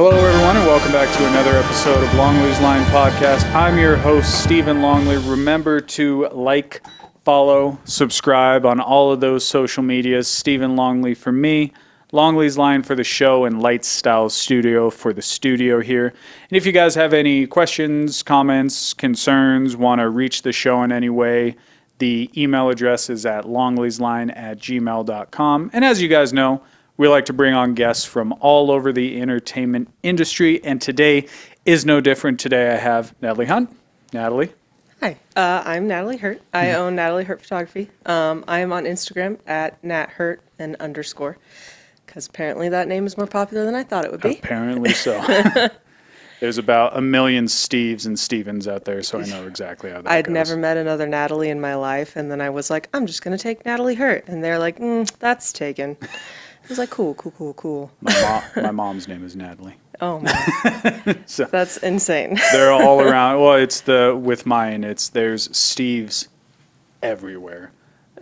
Hello, everyone, and welcome back to another episode of Longley's Line Podcast. I'm your host, Stephen Longley. Remember to like, follow, subscribe on all of those social medias. Stephen Longley for me, Longley's Line for the show, and Lightstyle Studio for the studio here. And if you guys have any questions, comments, concerns, want to reach the show in any way, the email address is at longleysline@gmail.com. And as you guys know, we like to bring on guests from all over the entertainment industry, and today is no different. Today I have Natalie Hunt. Natalie. Hi, I'm Natalie Hurt. I own Natalie Hurt Photography. I am on Instagram at Nat Hurt and _ because apparently that name is more popular than I thought it would be. Apparently so. There's about a million Steves and Stevens out there, so I know exactly how that goes. I'd never met another Natalie in my life, and then I was like, I'm just going to take Natalie Hurt. And they're like, that's taken. I was like, cool. My mom's name is Natalie. Oh, man. So that's insane. they're all around. Well, with mine, there's Steves everywhere.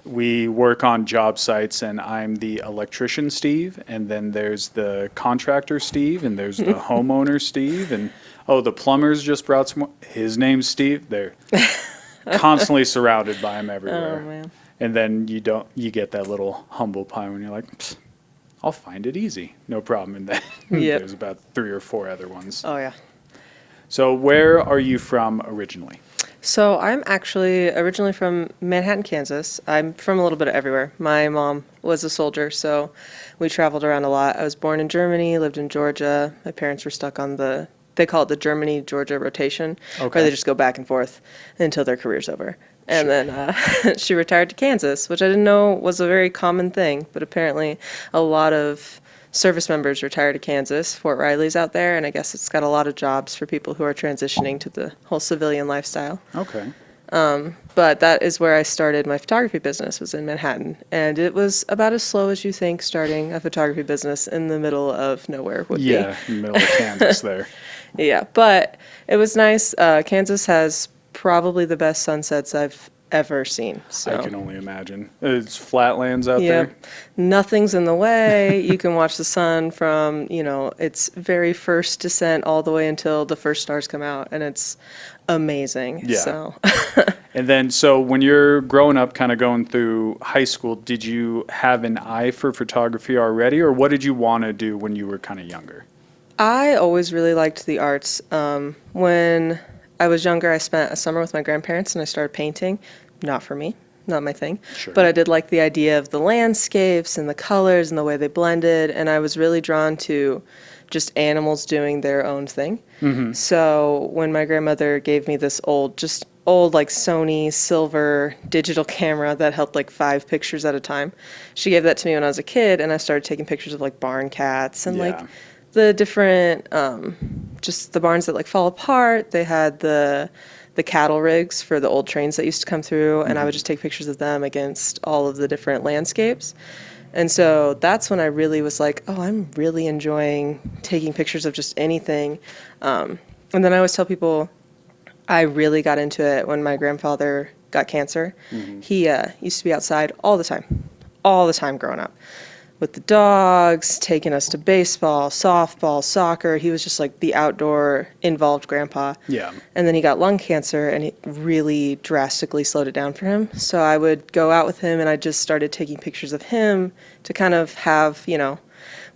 We work on job sites, and I'm the electrician Steve, and then there's the contractor Steve, and there's the homeowner Steve, and the plumber's just brought some. His name's Steve. They're constantly surrounded by him everywhere. Oh, man. And then you get that little humble pie when you're like, I'll find it easy, no problem. And then there's about 3 or 4 other ones. Oh, yeah. So where are you from originally? So I'm actually originally from Manhattan, Kansas. I'm from a little bit of everywhere. My mom was a soldier, so we traveled around a lot. I was born in Germany, lived in Georgia. My parents were stuck on they call it the Germany-Georgia rotation, where they just go back and forth until their career's over. And then she retired to Kansas, which I didn't know was a very common thing, but apparently a lot of service members retire to Kansas. Fort Riley's out there, and I guess it's got a lot of jobs for people who are transitioning to the whole civilian lifestyle. Okay. But that is where I started my photography business, was in Manhattan. And it was about as slow as you think starting a photography business in the middle of nowhere would be. Yeah, in the middle of Kansas there. Yeah, but it was nice. Kansas has probably the best sunsets I've ever seen. So. I can only imagine. It's flatlands out there. Nothing's in the way. You can watch the sun from, its very first descent all the way until the first stars come out, and it's amazing. Yeah. So. And then, so when you're growing up, kind of going through high school, did you have an eye for photography already, or what did you want to do when you were kind of younger? I always really liked the arts. When I was younger, I spent a summer with my grandparents, and I started painting. Not for me, not my thing. Sure. But I did like the idea of the landscapes and the colors and the way they blended, and I was really drawn to just animals doing their own thing. Mm-hmm. So when my grandmother gave me this old like Sony silver digital camera that held like 5 pictures at a time, she gave that to me when I was a kid, and I started taking pictures of like barn cats and like the different, just the barns that like fall apart. They had the cattle rigs for the old trains that used to come through, and I would just take pictures of them against all of the different landscapes. And so that's when I really was like, I'm really enjoying taking pictures of just anything. And then I always tell people I really got into it when my grandfather got cancer. Mm-hmm. He used to be outside all the time growing up, with the dogs, taking us to baseball, softball, soccer. He was just like the outdoor involved grandpa. Yeah. And then he got lung cancer, and it really drastically slowed it down for him. So I would go out with him, and I just started taking pictures of him to kind of have,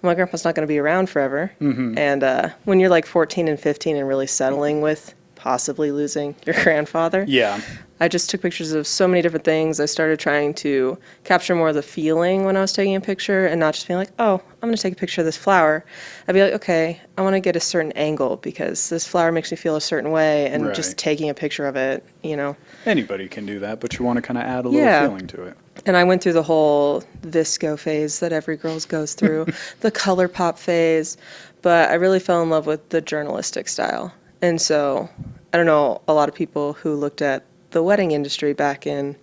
my grandpa's not going to be around forever. Mm-hmm. And when you're like 14 and 15 and really settling with possibly losing your grandfather. Yeah. I just took pictures of so many different things. I started trying to capture more of the feeling when I was taking a picture, and not just being like, I'm going to take a picture of this flower. I'd be like, okay, I want to get a certain angle because this flower makes me feel a certain way, and just taking a picture of it, Anybody can do that, but you want to kind of add a little feeling to it. And I went through the whole visco phase that every girl goes through, the color pop phase, but I really fell in love with the journalistic style. And so I don't know a lot of people who looked at the wedding industry back in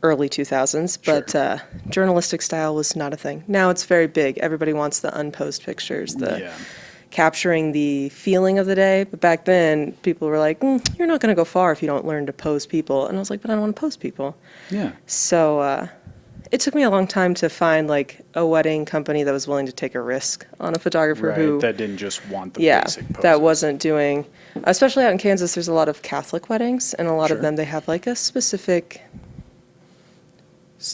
early 2000s, but journalistic style was not a thing. Now it's very big. Everybody wants the unposed pictures, capturing the feeling of the day. But back then, people were like, you're not going to go far if you don't learn to pose people. And I was like, but I don't want to pose people. Yeah. So, it took me a long time to find like a wedding company that was willing to take a risk on a photographer who, that didn't just want the yeah, basic poses. that wasn't doing, especially out in Kansas, there's a lot of Catholic weddings, and a lot of Sure. them, they have like a specific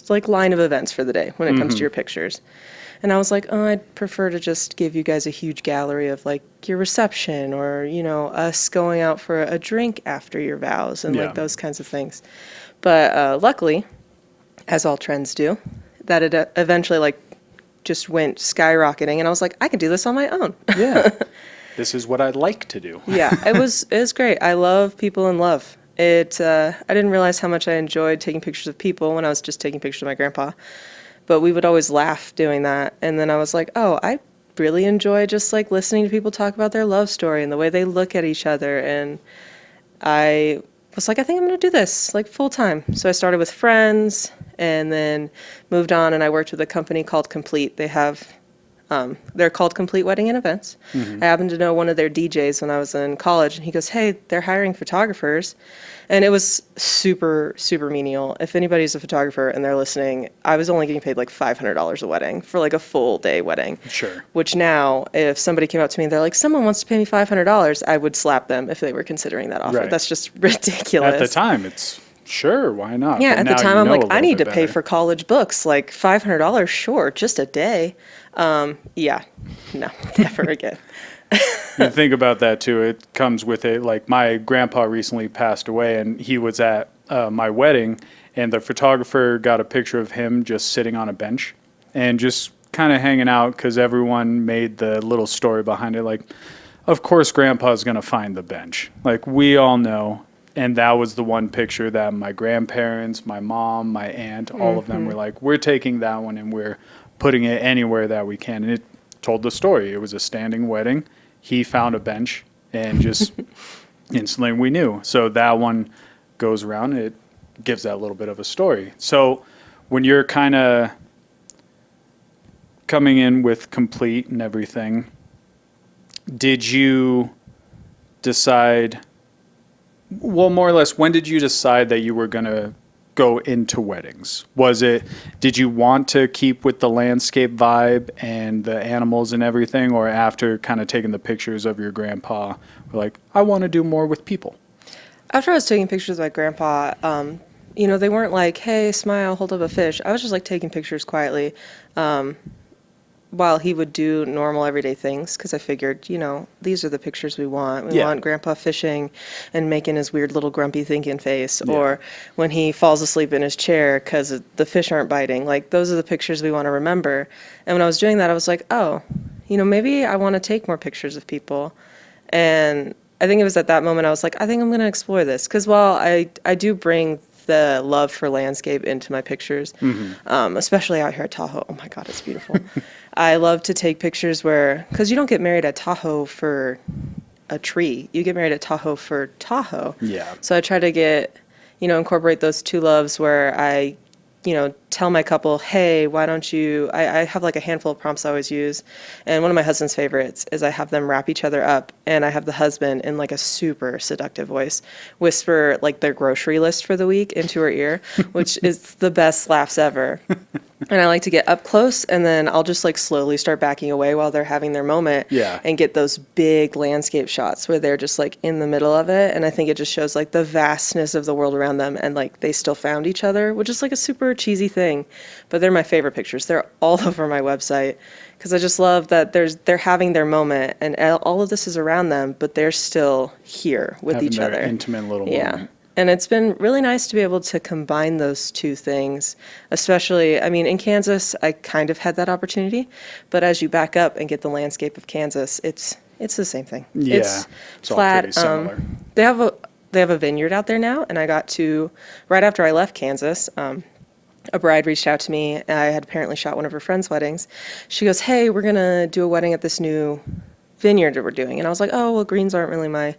like line of events for the day when it comes to your pictures. And I was like, oh, I'd prefer to just give you guys a huge gallery of like your reception or, you know, us going out for a drink after your vows and Yeah. like those kinds of things. But luckily, as all trends do, that it eventually like just went skyrocketing, and I was like, I can do this on my own. Yeah. This is what I'd like to do. Yeah, it was great. I love people in love. I didn't realize how much I enjoyed taking pictures of people when I was just taking pictures of my grandpa, but we would always laugh doing that. And then I was like, oh, I really enjoy just like listening to people talk about their love story and the way they look at each other. And I was like, I think I'm going to do this like full time. So I started with friends and then moved on, and I worked with a company called Complete. They're called Complete Wedding and Events. I happened to know one of their DJs when I was in college, and he goes, hey, they're hiring photographers. And it was super, super menial. If anybody's a photographer and they're listening, I was only getting paid like $500 a wedding for like a full day wedding. Sure. Which now, if somebody came up to me and they're like, someone wants to pay me $500, I would slap them if they were considering that offer. Right. That's just ridiculous. At the time, it's sure, why not? Yeah, But at the now time, you I'm know like, a I little need to bit pay better. for college books, like $500, sure, just a day. Yeah, no, never again. You think about that too. It comes with it. Like my grandpa recently passed away, and he was at my wedding, and the photographer got a picture of him just sitting on a bench and just kind of hanging out because everyone made the little story behind it. Like, of course, grandpa's going to find the bench. Like, we all know. And that was the one picture that my grandparents, my mom, my aunt, all of them were like, we're taking that one and we're putting it anywhere that we can. And it told the story. It was a standing wedding. He found a bench and just instantly we knew. So that one goes around. It gives that little bit of a story. So when you're kind of coming in with Complete and everything, did you decide, well, more or less, when did you decide that you were going to go into weddings? Did you want to keep with the landscape vibe and the animals and everything, or after kind of taking the pictures of your grandpa, were like, I want to do more with people? After I was taking pictures of my grandpa, they weren't like, hey, smile, hold up a fish. I was just like taking pictures quietly while he would do normal everyday things, because I figured, these are the pictures we want. We want grandpa fishing and making his weird little grumpy thinking face, or when he falls asleep in his chair because the fish aren't biting. Like, those are the pictures we want to remember. And when I was doing that, I was like, oh, maybe I want to take more pictures of people. And I think it was at that moment I was like, I think I'm going to explore this. Because while I do bring the love for landscape into my pictures, especially out here at Tahoe. Oh my God, it's beautiful. I love to take pictures because you don't get married at Tahoe for a tree. You get married at Tahoe for Tahoe. Yeah. So I try to incorporate those two loves where I, tell my couple, hey, why don't you, I have like a handful of prompts I always use. And one of my husband's favorites is I have them wrap each other up, and I have the husband in like a super seductive voice whisper like their grocery list for the week into her ear, which is the best laughs ever. And I like to get up close, and then I'll just like slowly start backing away while they're having their moment, and get those big landscape shots where they're just like in the middle of it. And I think it just shows like the vastness of the world around them, and like they still found each other, which is like a super cheesy thing, but they're my favorite pictures. They're all over my website because I just love that they're having their moment, and all of this is around them, but they're still here with Having each their other. intimate little moment. And it's been really nice to be able to combine those two things, especially, I mean, in Kansas, I kind of had that opportunity, but as you back up and get the landscape of Kansas, it's the same thing. Yeah, It's all flat. pretty similar. They have a vineyard out there now, and I got to, right after I left Kansas, a bride reached out to me. I had apparently shot one of her friends' weddings. She goes, hey, we're going to do a wedding at this new vineyard that we're doing. And I was like, oh, well, greens aren't really my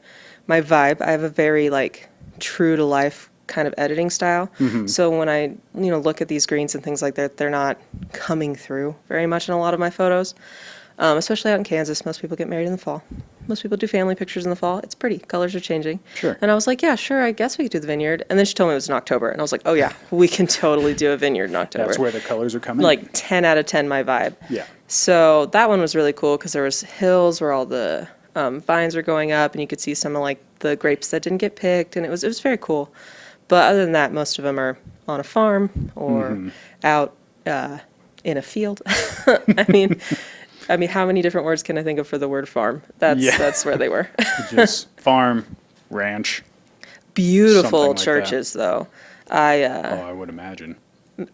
vibe. I have a very, like, true to life kind of editing style. So when I, look at these greens and things like that, they're not coming through very much in a lot of my photos. especially out in Kansas. Most people get married in the fall. Most people do family pictures in the fall. It's pretty. Colors are changing. Sure. And I was like, yeah, sure, I guess we could do the vineyard. And then she told me it was in October. And I was like, oh, yeah, we can totally do a vineyard in October. That's where the colors are coming. Like 10 out of 10 my vibe. Yeah. So that one was really cool because there was hills where all the vines were going up, and you could see some of like the grapes that didn't get picked, and it was very cool. But other than that, most of them are on a farm or out in a field. I mean, how many different words can I think of for the word farm? That's where they were. Just farm, ranch. Beautiful Something like churches, though. I would imagine.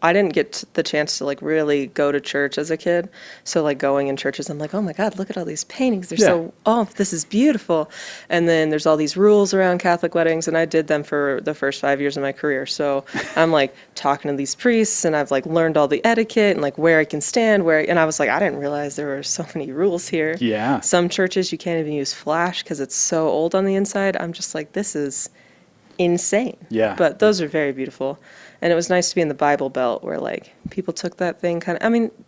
I didn't get the chance to like really go to church as a kid. So like going in churches, I'm like, oh my God, look at all these paintings. This is beautiful. And then there's all these rules around Catholic weddings, and I did them for the first 5 years of my career. So I'm like talking to these priests, and I've like learned all the etiquette and like where I can stand, and I was like, I didn't realize there were so many rules here. Yeah. Some churches you can't even use flash because it's so old on the inside. I'm just like, this is insane. Yeah. But those are very beautiful. And it was nice to be in the Bible Belt where, like, people took that thing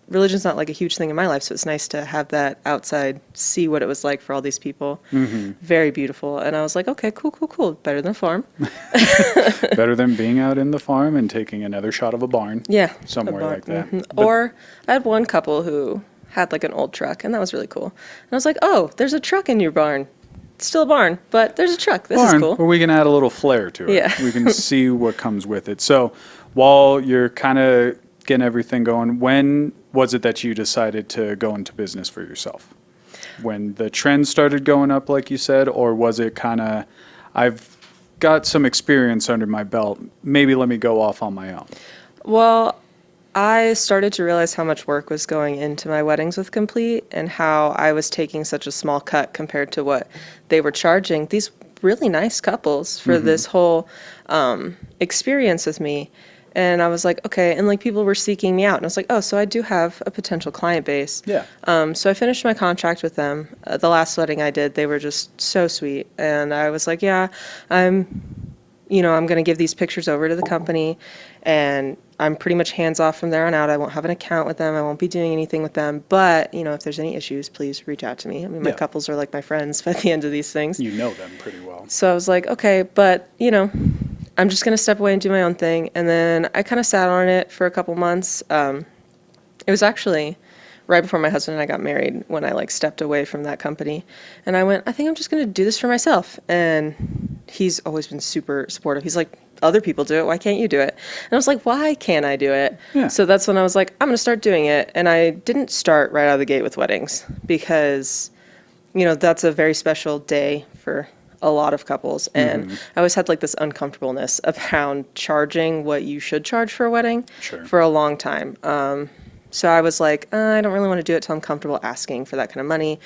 religion's not, like, a huge thing in my life, so it's nice to have that outside, see what it was like for all these people. Mm-hmm. Very beautiful. And I was like, okay, cool. Better than a farm. Better than being out in the farm and taking another shot of a barn. Yeah. Somewhere like that. Mm-hmm. Or I had one couple who had, like, an old truck, and that was really cool. And I was like, oh, there's a truck in your barn. It's still a barn, but there's a truck. This is cool. Or we can add a little flair to it. Yeah. We can see what comes with it. So while you're kind of getting everything going, when was it that you decided to go into business for yourself? When the trend started going up, like you said, or was it kind of, I've got some experience under my belt, maybe let me go off on my own? Well, I started to realize how much work was going into my weddings with Complete and how I was taking such a small cut compared to what they were charging these really nice couples for this whole experience with me. And I was like, okay, and like people were seeking me out. And I was like, oh, so I do have a potential client base. Yeah. So I finished my contract with them. The last wedding I did, they were just so sweet. And I was like, yeah, I'm going to give these pictures over to the company, and I'm pretty much hands off from there on out. I won't have an account with them. I won't be doing anything with them. But, if there's any issues, please reach out to me. I mean, my couples are like my friends by the end of these things. You know them pretty well. So I was like, okay, but, I'm just going to step away and do my own thing. And then I kind of sat on it for a couple months. It was actually right before my husband and I got married when I like stepped away from that company. And I went, I think I'm just going to do this for myself. And he's always been super supportive. He's like, other people do it. Why can't you do it? And I was like, why can't I do it? Yeah. So that's when I was like, I'm going to start doing it. And I didn't start right out of the gate with weddings because, that's a very special day for a lot of couples. And I always had like this uncomfortableness around charging what you should charge for a wedding for a long time. So I was like, I don't really want to do it till I'm comfortable asking for that kind of money.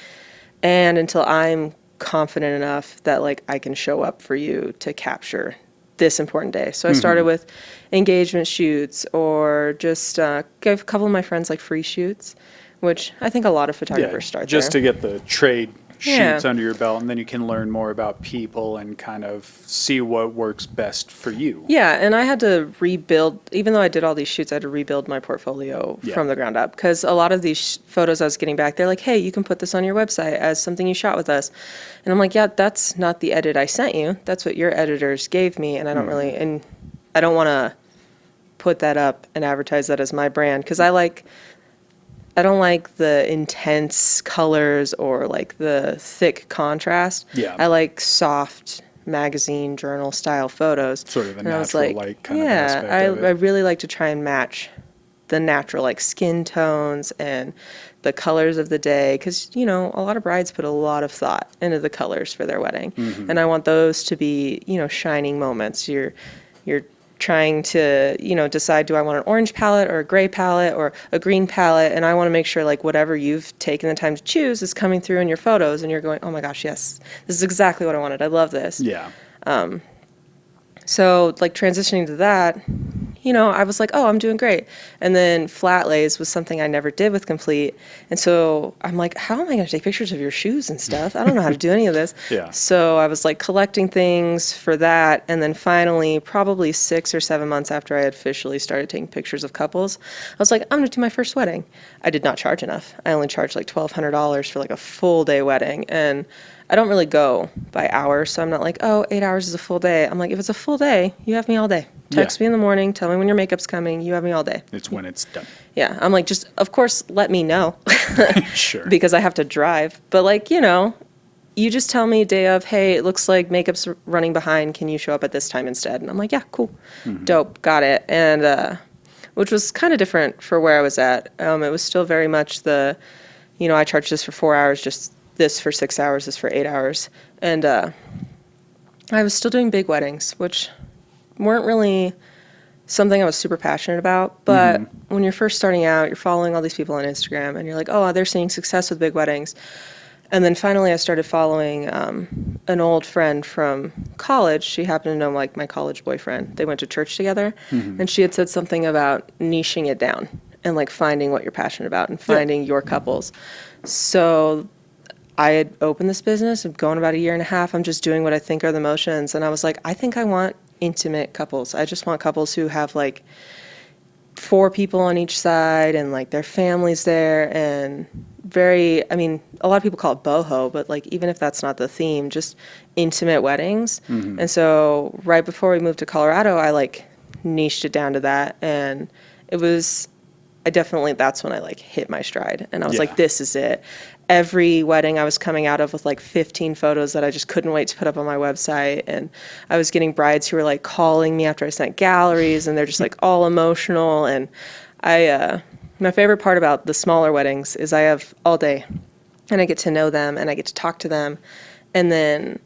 And until I'm confident enough that like I can show up for you to capture this important day. So I started with engagement shoots or just gave a couple of my friends like free shoots, which I think a lot of photographers start just there. To get the trade sheets under your belt, and then you can learn more about people and kind of see what works best for you. Yeah, and I had to rebuild, even though I did all these shoots, I had to rebuild my portfolio from the ground up, because a lot of these photos I was getting back, they're like, hey, you can put this on your website as something you shot with us. And I'm like, yeah, that's not the edit I sent you. That's what your editors gave me, and I don't really, and I don't want to put that up and advertise that as my brand, because I don't like the intense colors or like the thick contrast. Yeah. I like soft magazine journal style photos. Sort of a natural light kind of aspect of it. I really like to try and match the natural like skin tones and the colors of the day, because a lot of brides put a lot of thought into the colors for their wedding, and I want those to be shining moments. You're trying to, decide, do I want an orange palette or a gray palette or a green palette? And I want to make sure like whatever you've taken the time to choose is coming through in your photos, and you're going, oh my gosh, yes, this is exactly what I wanted. I love this. Yeah. So like transitioning to that, I was like, oh, I'm doing great. And then flat lays was something I never did with Complete. And so I'm like, how am I going to take pictures of your shoes and stuff? I don't know how to do any of this. Yeah. So I was like collecting things for that. And then finally, probably 6 or 7 months after I had officially started taking pictures of couples, I was like, I'm going to do my first wedding. I did not charge enough. I only charged like $1,200 for like a full day wedding. And I don't really go by hours, so I'm not like, oh, 8 hours is a full day. I'm like, if it's a full day, you have me all day. Text me in the morning, tell me when your makeup's coming, you have me all day. It's when it's done. Yeah, I'm like, just, of course, let me know. Sure. Because I have to drive. But like, you just tell me day of, hey, it looks like makeup's running behind, can you show up at this time instead? And I'm like, yeah, cool, dope, got it. And which was kind of different for where I was at. It was still very much the, I charged this for 4 hours, just this for 6 hours, this for 8 hours. And I was still doing big weddings, which weren't really something I was super passionate about. But when you're first starting out, you're following all these people on Instagram, and you're like, oh, they're seeing success with big weddings. And then finally I started following an old friend from college. She happened to know like my college boyfriend. They went to church together, and she had said something about niching it down and like finding what you're passionate about and finding your couples. So I had opened this business. I'm going about a year and a half. I'm just doing what I think are the motions. And I was like, I think I want intimate couples. I just want couples who have like 4 people on each side and like their families there, and a lot of people call it boho, but like even if that's not the theme, just intimate weddings. And so right before we moved to Colorado, I like niched it down to that, and that's when I like hit my stride, and I was like, this is it. Every wedding I was coming out of with like 15 photos that I just couldn't wait to put up on my website. And I was getting brides who were like calling me after I sent galleries, and they're just like all emotional. And my favorite part about the smaller weddings is I have all day, and I get to know them and I get to talk to them. And then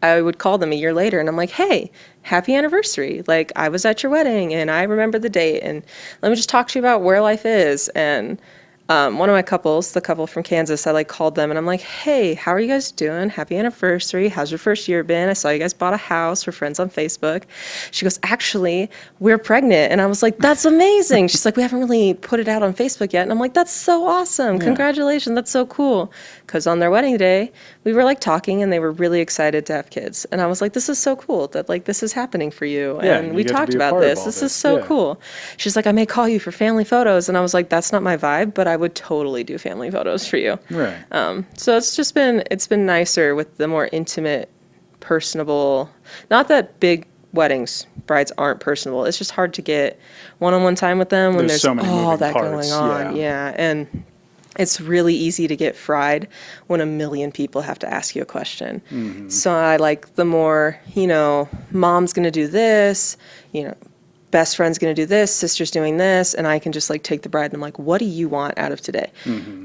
I would call them a year later and I'm like, hey, happy anniversary. Like, I was at your wedding and I remember the date, and let me just talk to you about where life is. And one of my couples, the couple from Kansas, I like called them and I'm like, hey, how are you guys doing? Happy anniversary. How's your first year been? I saw you guys bought a house. We're friends on Facebook. She goes, actually, we're pregnant. And I was like, that's amazing. She's like, we haven't really put it out on Facebook yet. And I'm like, that's so awesome. Yeah. Congratulations. That's so cool. Because on their wedding day, we were like talking and they were really excited to have kids. And I was like, this is so cool that like this is happening for you. Yeah, and you we get to talked be a about part of this. all This this. is so Yeah. cool. She's like, I may call you for family photos. And I was like, that's not my vibe, but I would totally do family photos for you. Right. So it's been nicer with the more intimate, personable, not that big weddings, brides aren't personable. It's just hard to get one-on-one time with them when There's there's so many all moving that parts, going on. Yeah. And it's really easy to get fried when a million people have to ask you a question. So I like the more, mom's going to do this, best friend's going to do this, sister's doing this, and I can just like take the bride and I'm like, what do you want out of today?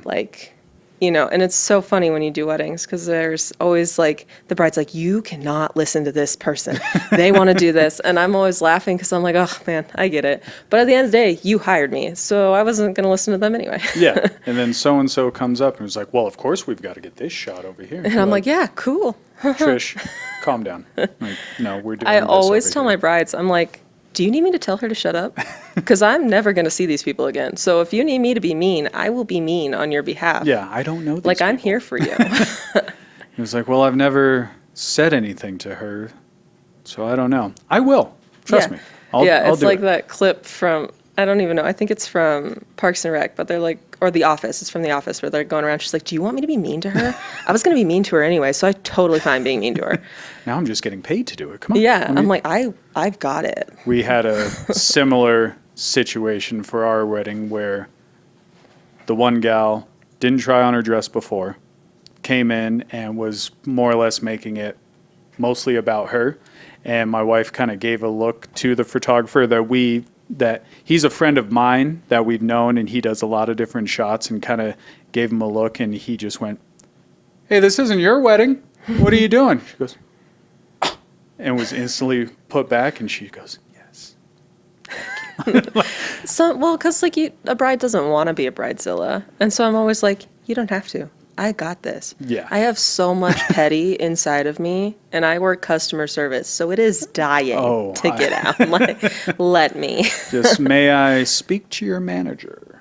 Like, and it's so funny when you do weddings because there's always like, the bride's like, you cannot listen to this person. They want to do this. And I'm always laughing because I'm like, oh man, I get it. But at the end of the day, you hired me. So I wasn't going to listen to them anyway. Yeah. And then so-and-so comes up and was like, well, of course we've got to get this shot over here. And I'm like, yeah, cool. Trish, calm down. Like, no, we're doing I this always over tell here. my brides, I'm like, do you need me to tell her to shut up? Because I'm never going to see these people again. So if you need me to be mean, I will be mean on your behalf. Yeah, I don't know these Like, I'm people. here for you. He was like, well, I've never said anything to her, so I don't know. I will. Trust me. I'll it's do like it. that clip from, I don't even know, I think it's from Parks and Rec, but they're like, or The Office, it's from The Office, where they're going around, she's like, do you want me to be mean to her? I was going to be mean to her anyway, so I totally fine being mean to her. Now I'm just getting paid to do it. Come on. Yeah, Let me- I'm like, I've got it. We had a similar situation for our wedding where the one gal didn't try on her dress before, came in and was more or less making it mostly about her. And my wife kind of gave a look to the photographer that he's a friend of mine that we've known, and he does a lot of different shots, and kind of gave him a look, and he just went, hey, this isn't your wedding. What are you doing? She goes, "Ah," and was instantly put back, and she goes, yes. So, well, because like a bride doesn't want to be a bridezilla. And so I'm always like, you don't have to. I got this. Yeah. I have so much petty inside of me, and I work customer service, so it is dying to get out. Like, let me. Just, may I speak to your manager?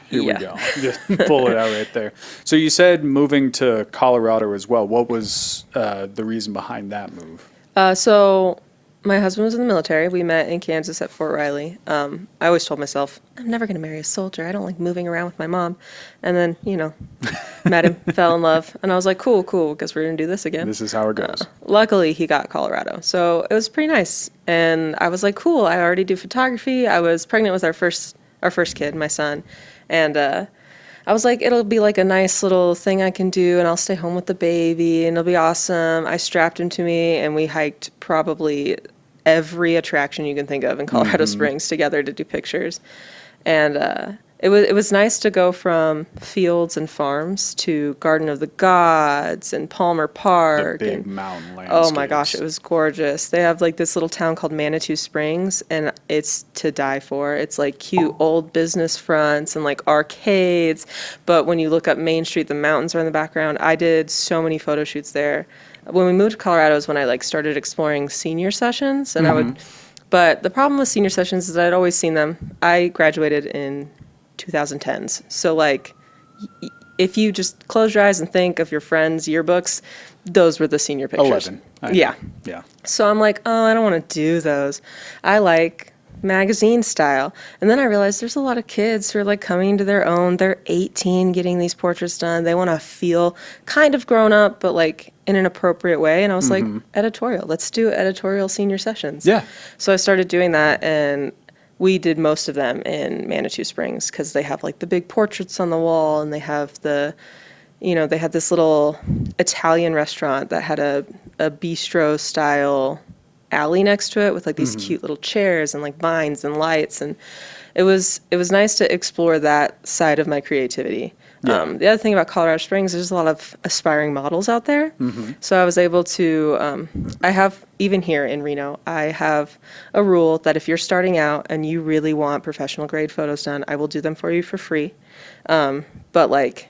Here we Yeah. go. Just pull it out right there. So you said moving to Colorado as well. What was the reason behind that move? So my husband was in the military. We met in Kansas at Fort Riley. I always told myself, I'm never going to marry a soldier. I don't like moving around with my mom. And then, met him, fell in love. And I was like, cool, because we're going to do this again. This is how it goes. Luckily, he got Colorado. So it was pretty nice. And I was like, cool, I already do photography. I was pregnant with our first kid, my son. And I was like, it'll be like a nice little thing I can do, and I'll stay home with the baby, and it'll be awesome. I strapped him to me, and we hiked probably every attraction you can think of in Colorado Springs together to do pictures. And it was nice to go from fields and farms to Garden of the Gods and Palmer Park. The big and mountain landscapes. oh my gosh, it was gorgeous. They have like this little town called Manitou Springs, and it's to die for. It's like cute old business fronts and like arcades. But when you look up Main Street, the mountains are in the background. I did so many photo shoots there. When we moved to Colorado is when I like started exploring senior sessions, and but the problem with senior sessions is I'd always seen them. I graduated in 2010s. So like if you just close your eyes and think of your friends' yearbooks, those were the senior pictures. 11. Yeah. Yeah. So I'm like, oh, I don't want to do those. I like magazine style. And then I realized there's a lot of kids who are like coming to their own. They're 18 getting these portraits done. They want to feel kind of grown up, but like in an appropriate way. And I was like, editorial. Let's do editorial senior sessions. Yeah. So I started doing that, and we did most of them in Manitou Springs because they have like the big portraits on the wall, and they have they had this little Italian restaurant that had a bistro style alley next to it with like these cute little chairs and like vines and lights, and it was nice to explore that side of my creativity. Yeah. The other thing about Colorado Springs, there's a lot of aspiring models out there. So I was able to, I have, even here in Reno, I have a rule that if you're starting out and you really want professional grade photos done, I will do them for you for free. But like,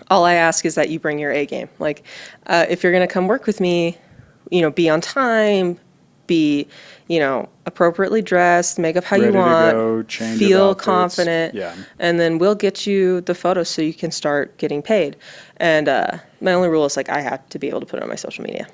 all I ask is that you bring your A game. Like, if you're going to come work with me, be on time, be, appropriately dressed, make up how Ready you to want, go, change of feel outfits. confident, Yeah. and then we'll get you the photos so you can start getting paid. And my only rule is like I have to be able to put it on my social media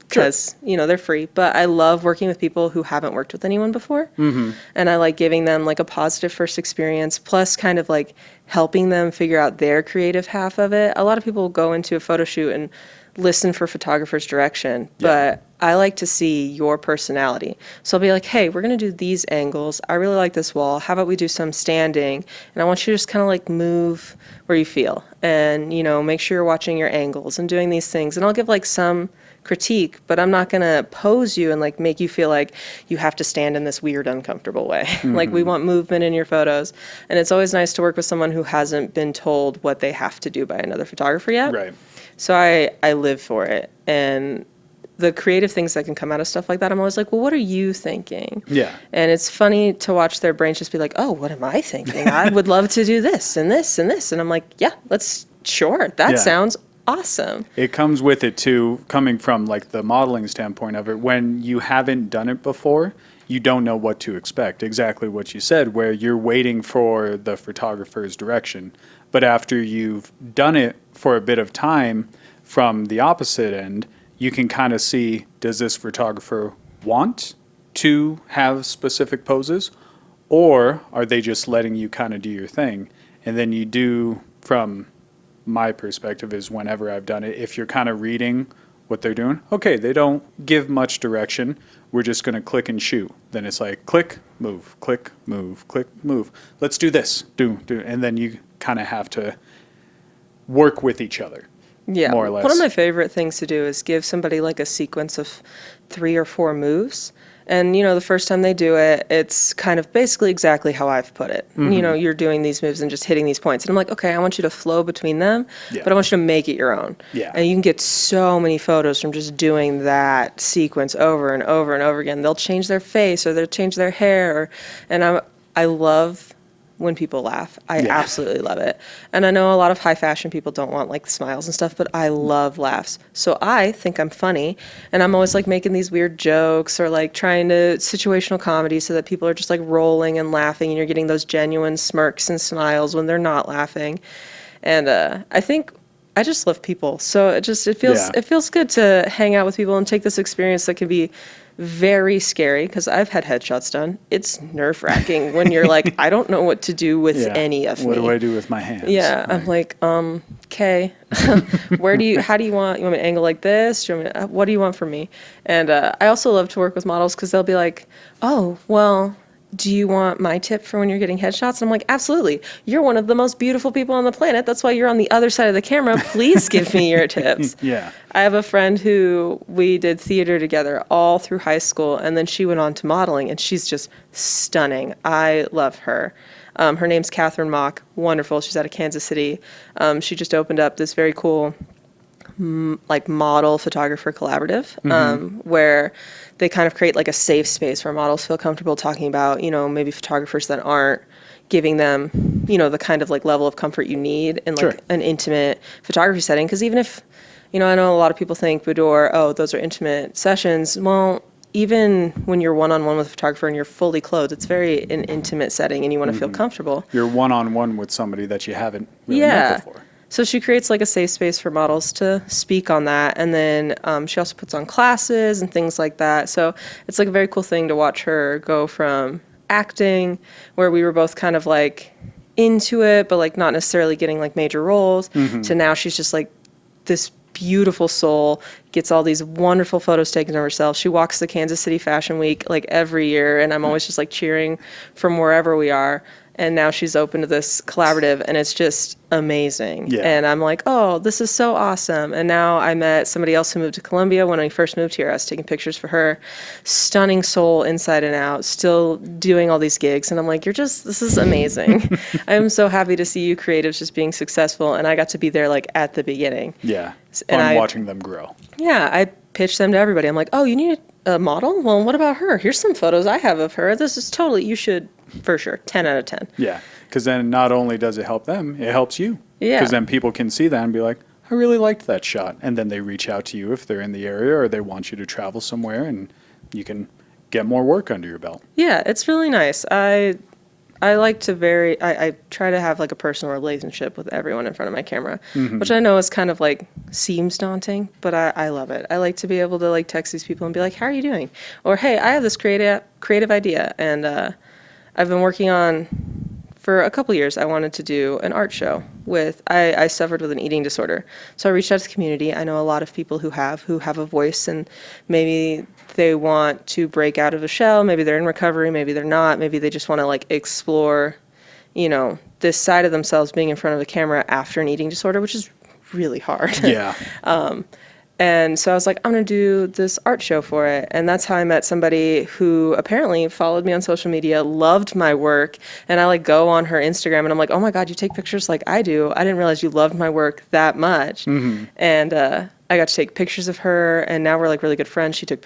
because they're free. But I love working with people who haven't worked with anyone before, and I like giving them like a positive first experience, plus kind of like helping them figure out their creative half of it. A lot of people go into a photo shoot and listen for photographer's direction, but I like to see your personality. So I'll be like, hey, we're going to do these angles. I really like this wall. How about we do some standing? And I want you to just kind of like move where you feel and, make sure you're watching your angles and doing these things. And I'll give like some critique, but I'm not going to pose you and like make you feel like you have to stand in this weird, uncomfortable way. Like we want movement in your photos. And it's always nice to work with someone who hasn't been told what they have to do by another photographer yet. Right. So I live for it. And the creative things that can come out of stuff like that, I'm always like, well, what are you thinking? Yeah. And it's funny to watch their brains just be like, oh, what am I thinking? I would love to do this and this and this. And I'm like, yeah, sure. That sounds awesome. It comes with it too, coming from like the modeling standpoint of it. When you haven't done it before, you don't know what to expect. Exactly what you said, where you're waiting for the photographer's direction. But after you've done it for a bit of time from the opposite end, you can kind of see, does this photographer want to have specific poses, or are they just letting you kind of do your thing? And then you do, from my perspective is whenever I've done it, if you're kind of reading what they're doing, okay, they don't give much direction, we're just going to click and shoot. Then it's like click, move, click, move, click, move. Let's do this, do. And then you kind of have to work with each other. Yeah. More or less. One of my favorite things to do is give somebody like a sequence of 3 or 4 moves. And, the first time they do it, it's kind of basically exactly how I've put it. You're doing these moves and just hitting these points. And I'm like, okay, I want you to flow between them, but I want you to make it your own. Yeah. And you can get so many photos from just doing that sequence over and over and over again. They'll change their face or they'll change their hair. And I love when people laugh. I Yeah. absolutely love it. And I know a lot of high fashion people don't want like smiles and stuff, but I love laughs. So I think I'm funny, and I'm always like making these weird jokes or like trying to situational comedy so that people are just like rolling and laughing, and you're getting those genuine smirks and smiles when they're not laughing. And I think I just love people. So it feels good to hang out with people and take this experience that can be very scary, because I've had headshots done. It's nerve-wracking when you're like, I don't know what to do with any of What me. do I do with my hands? Yeah, I'm like, okay, how do you want me to angle like this? Do you want me what do you want from me? And I also love to work with models because they'll be like, oh, well, do you want my tip for when you're getting headshots? And I'm like, absolutely. You're one of the most beautiful people on the planet. That's why you're on the other side of the camera. Please give me your tips. Yeah. I have a friend who we did theater together all through high school, and then she went on to modeling, and she's just stunning. I love her. Her name's Catherine Mock. Wonderful. She's out of Kansas City. She just opened up this very cool like model photographer collaborative, where they kind of create like a safe space where models feel comfortable talking about, maybe photographers that aren't giving them, the kind of like level of comfort you need in like an intimate photography setting. Because even if, I know a lot of people think boudoir, oh, those are intimate sessions. Well, even when you're one-on-one with a photographer and you're fully clothed, it's very an intimate setting and you want to feel comfortable. You're one-on-one with somebody that you haven't really met before. So she creates like a safe space for models to speak on that. And then she also puts on classes and things like that. So it's like a very cool thing to watch her go from acting, where we were both kind of like into it, but like not necessarily getting like major roles, to now she's just like this beautiful soul, gets all these wonderful photos taken of herself. She walks the Kansas City Fashion Week like every year, and I'm always just like cheering from wherever we are. And now she's open to this collaborative, and it's just amazing. Yeah. And I'm like, oh, this is so awesome. And now I met somebody else who moved to Colombia. When I first moved here, I was taking pictures for her. Stunning soul inside and out, still doing all these gigs. And I'm like, this is amazing. I'm so happy to see you creatives just being successful. And I got to be there like at the beginning. Yeah. Fun watching them grow. Yeah. I pitched them to everybody. I'm like, oh, you need a model? Well, what about her? Here's some photos I have of her. This is totally, you should, for sure, 10 out of 10. Yeah, because then not only does it help them, it helps you. Yeah. Because then people can see that and be like, I really liked that shot. And then they reach out to you if they're in the area or they want you to travel somewhere, and you can get more work under your belt. Yeah, it's really nice. I like to I try to have like a personal relationship with everyone in front of my camera, which I know is kind of like seems daunting, but I love it. I like to be able to like text these people and be like, how are you doing? Or, hey, I have this creative idea, and I've been working on, for a couple years, I wanted to do an art show with, I suffered with an eating disorder. So I reached out to the community. I know a lot of people who have a voice, and maybe they want to break out of a shell. Maybe they're in recovery. Maybe they're not. Maybe they just want to like explore, this side of themselves being in front of a camera after an eating disorder, which is really hard. Yeah. And so I was like, I'm going to do this art show for it. And that's how I met somebody who apparently followed me on social media, loved my work. And I like go on her Instagram and I'm like, oh my God, you take pictures like I do. I didn't realize you loved my work that much. And I got to take pictures of her, and now we're like really good friends. She took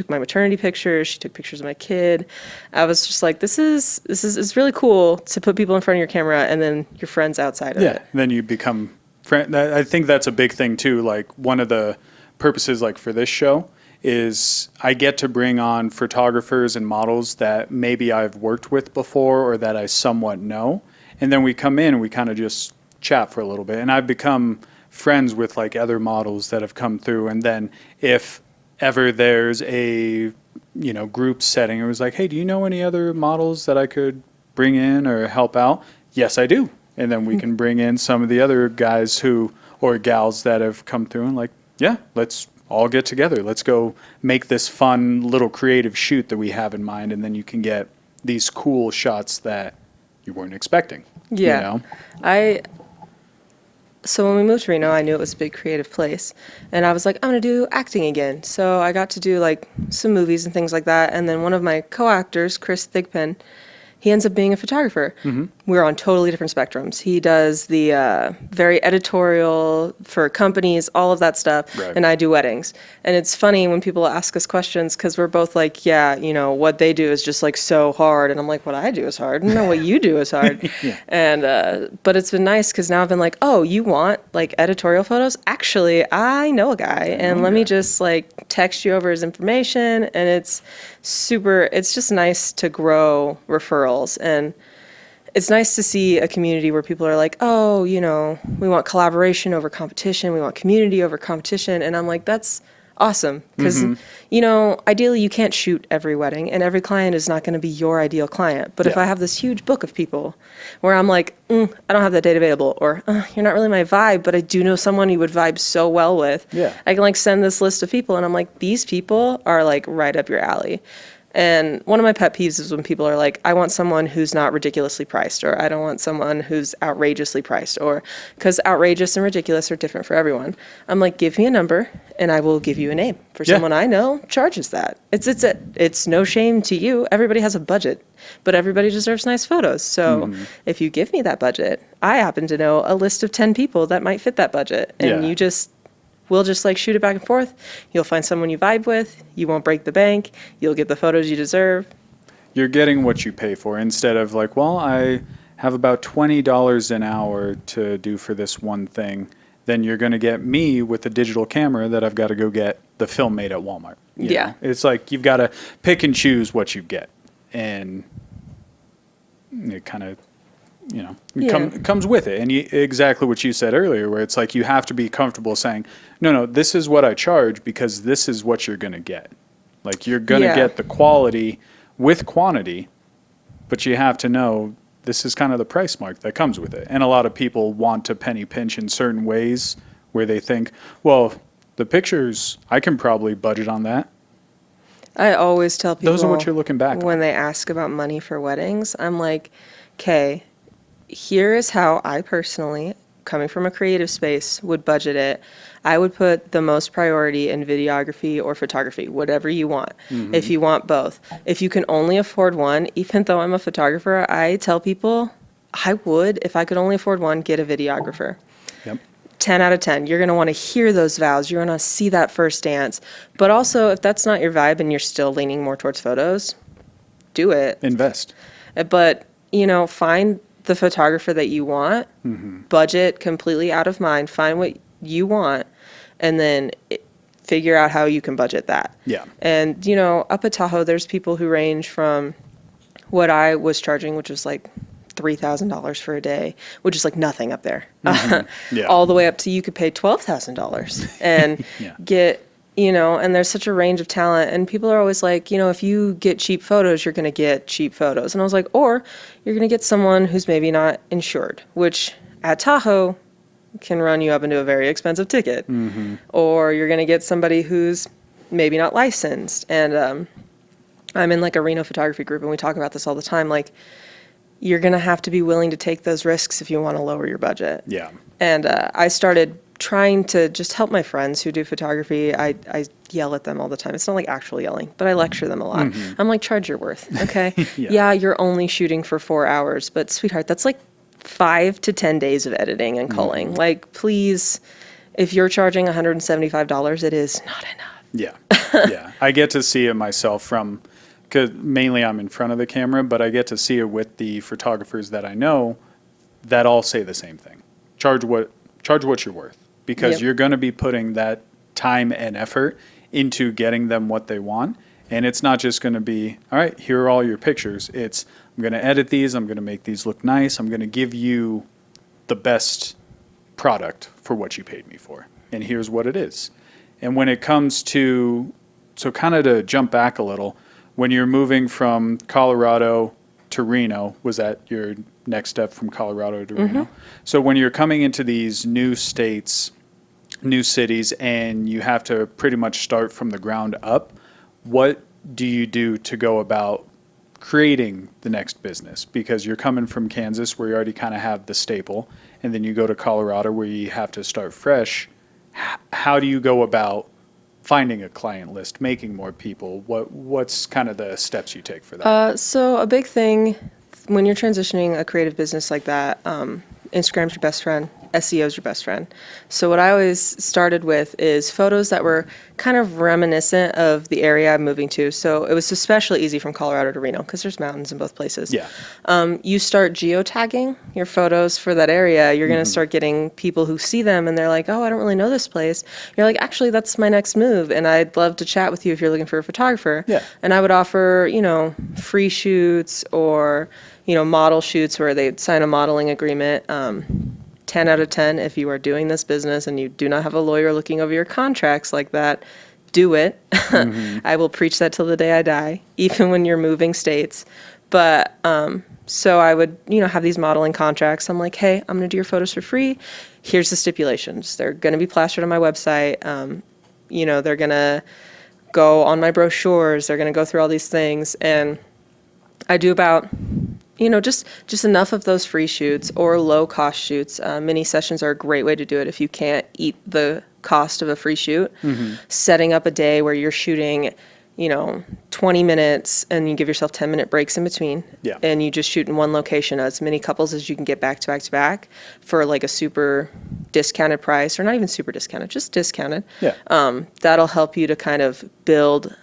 my maternity pictures. She took pictures of my kid. I was just like, it's really cool to put people in front of your camera and then your friends outside of it. Yeah, then you become friend. I think that's a big thing too. Like one of the purposes like for this show is I get to bring on photographers and models that maybe I've worked with before or that I somewhat know. And then we come in and we kind of just chat for a little bit. And I've become friends with like other models that have come through. And then if ever there's a, group setting, it was like, hey, do you know any other models that I could bring in or help out? Yes, I do. And then we can bring in some of the other guys or gals that have come through and like, yeah, let's all get together. Let's go make this fun little creative shoot that we have in mind. And then you can get these cool shots that you weren't expecting. Yeah. So when we moved to Reno, I knew it was a big creative place. And I was like, I'm going to do acting again. So I got to do like some movies and things like that. And then one of my co-actors, Chris Thigpen, he ends up being a photographer. We're on totally different spectrums. He does the very editorial for companies, all of that stuff, Right. and I do weddings. And it's funny when people ask us questions because we're both like, yeah, you know, what they do is just like so hard. And I'm like, what I do is hard. No, what you do is hard. Yeah. And, but it's been nice because now I've been like, oh, you want like editorial photos? Actually, I know a guy and let me just like text you over his information. And it's just nice to grow referrals. And it's nice to see a community where people are like, oh, you know, we want collaboration over competition. We want community over competition. And I'm like, that's awesome. Because, you know, ideally you can't shoot every wedding and every client is not going to be your ideal client. But if I have this huge book of people where I'm like, I don't have that date available, or you're not really my vibe, but I do know someone you would vibe so well with. Yeah. I can like send this list of people and I'm like, these people are like right up your alley. And one of my pet peeves is when people are like, I want someone who's not ridiculously priced, or I don't want someone who's outrageously priced, or because outrageous and ridiculous are different for everyone. I'm like, give me a number and I will give you a name for someone I know charges that. It's no shame to you. Everybody has a budget, but everybody deserves nice photos. So if you give me that budget, I happen to know a list of 10 people that might fit that budget. And we'll just like shoot it back and forth. You'll find someone you vibe with. You won't break the bank. You'll get the photos you deserve. You're getting what you pay for instead of like, well, I have about $20 an hour to do for this one thing. Then you're going to get me with a digital camera that I've got to go get the film made at Walmart. You know? It's like you've got to pick and choose what you get. And it kind of, you know, comes with it. And exactly what you said earlier, where it's like you have to be comfortable saying, no, this is what I charge because this is what you're going to get. Like you're going to get the quality with quantity, but you have to know this is kind of the price mark that comes with it. And a lot of people want to penny pinch in certain ways where they think, well, the pictures, I can probably budget on that. I always tell people those are what you're looking back when on. they ask about money for weddings. I'm like, okay, here is how I personally, coming from a creative space, would budget it. I would put the most priority in videography or photography, whatever you want. If you want both. If you can only afford one, even though I'm a photographer, I tell people I would, if I could only afford one, get a videographer. Yep. 10 out of 10. You're going to want to hear those vows. You're going to see that first dance. But also, if that's not your vibe and you're still leaning more towards photos, do it. Invest. But, you know, find the photographer that you want, budget completely out of mind, find what you want, and then figure out how you can budget that. Yeah. And, you know, up at Tahoe, there's people who range from what I was charging, which was like $3,000 for a day, which is like nothing up there, all the way up to you could pay $12,000 and get, you know, and there's such a range of talent. And people are always like, you know, if you get cheap photos, you're going to get cheap photos. And I was like, or you're going to get someone who's maybe not insured, which at Tahoe can run you up into a very expensive ticket. Or you're going to get somebody who's maybe not licensed. And I'm in like a Reno photography group and we talk about this all the time. Like, you're going to have to be willing to take those risks if you want to lower your budget. Yeah. And I started trying to just help my friends who do photography. I yell at them all the time. It's not like actual yelling, but I lecture them a lot. I'm like, charge your worth, okay? Yeah, you're only shooting for 4 hours, but sweetheart, that's like 5 to 10 days of editing and culling. Like, please, if you're charging $175, it is not enough. Yeah. I get to see it myself from, because mainly I'm in front of the camera, but I get to see it with the photographers that I know that all say the same thing. Charge what you're worth, because you're going to be putting that time and effort into getting them what they want. And it's not just going to be, all right, here are all your pictures. It's, I'm going to edit these. I'm going to make these look nice. I'm going to give you the best product for what you paid me for. And here's what it is. And when it comes to, so kind of to jump back a little, when you're moving from Colorado to Reno, was that your next step from Colorado to Reno? So when you're coming into these new states, new cities, and you have to pretty much start from the ground up, what do you do to go about creating the next business? Because you're coming from Kansas where you already kind of have the staple, and then you go to Colorado where you have to start fresh. How do you go about finding a client list, making more people? What's kind of the steps you take for that? So a big thing when you're transitioning a creative business like that, Instagram's your best friend, SEO's your best friend. So what I always started with is photos that were kind of reminiscent of the area I'm moving to. So it was especially easy from Colorado to Reno because there's mountains in both places. Yeah. You start geotagging your photos for that area. You're going to start getting people who see them and they're like, oh, I don't really know this place. You're like, actually, that's my next move. And I'd love to chat with you if you're looking for a photographer. Yeah. And I would offer, free shoots or, model shoots where they'd sign a modeling agreement. 10 out of 10, if you are doing this business and you do not have a lawyer looking over your contracts like that, do it. I will preach that till the day I die, even when you're moving states. But so I would, have these modeling contracts. I'm like, hey, I'm going to do your photos for free. Here's the stipulations. They're going to be plastered on my website. They're going to go on my brochures. They're going to go through all these things. And I do about just enough of those free shoots or low cost shoots. Mini sessions are a great way to do it if you can't eat the cost of a free shoot. Setting up a day where you're shooting, 20 minutes and you give yourself 10-minute breaks in between. Yeah. And you just shoot in one location as many couples as you can get back to back to back for like a super discounted price, or not even super discounted, just discounted. Yeah. That'll help you to kind of build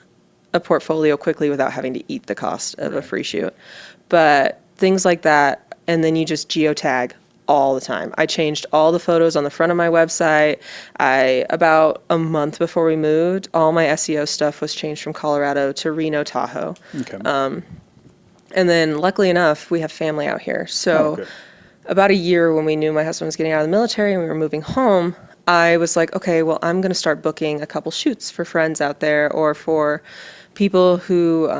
a portfolio quickly without having to eat the cost of a free shoot. But things like that, and then you just geotag all the time. I changed all the photos on the front of my website. About a month before we moved, all my SEO stuff was changed from Colorado to Reno, Tahoe. Okay. And then luckily enough, we have family out here. So about a year when we knew my husband was getting out of the military and we were moving home, I was like, okay, well, I'm going to start booking a couple shoots for friends out there or for people who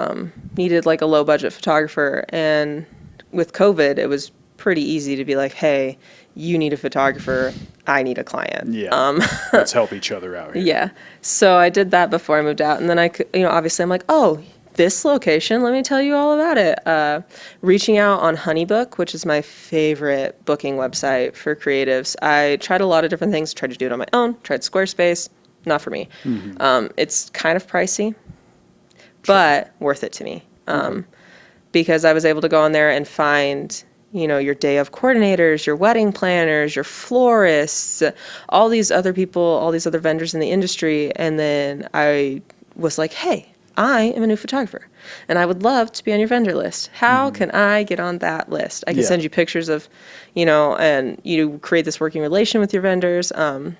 needed like a low budget photographer. And with COVID, it was pretty easy to be like, hey, you need a photographer, I need a client. Yeah. Let's help each other out here. Yeah. So I did that before I moved out. And then I could, obviously I'm like, oh, this location, let me tell you all about it. Reaching out on Honeybook, which is my favorite booking website for creatives. I tried a lot of different things, tried to do it on my own, tried Squarespace, not for me. It's kind of pricey, but worth it to me. Because I was able to go on there and find, your day of coordinators, your wedding planners, your florists, all these other people, all these other vendors in the industry. And then I was like, hey, I am a new photographer and I would love to be on your vendor list. How can I get on that list? I can send you pictures of, and you create this working relation with your vendors. When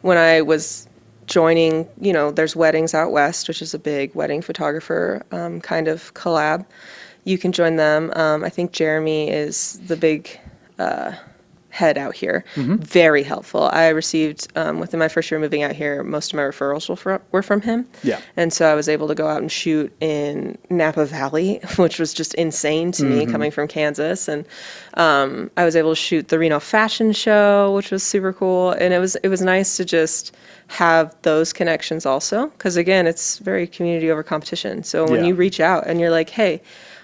I was joining, there's Weddings Out West, which is a big wedding photographer kind of collab. You can join them. I think Jeremy is the big head out here. Very helpful. I received, within my first year moving out here, most of my referrals were from him. Yeah. And so I was able to go out and shoot in Napa Valley, which was just insane to me coming from Kansas. And I was able to shoot the Reno Fashion Show, which was super cool. And it was nice to just have those connections also. Because again, it's very community over competition. So when you reach out and you're like, hey,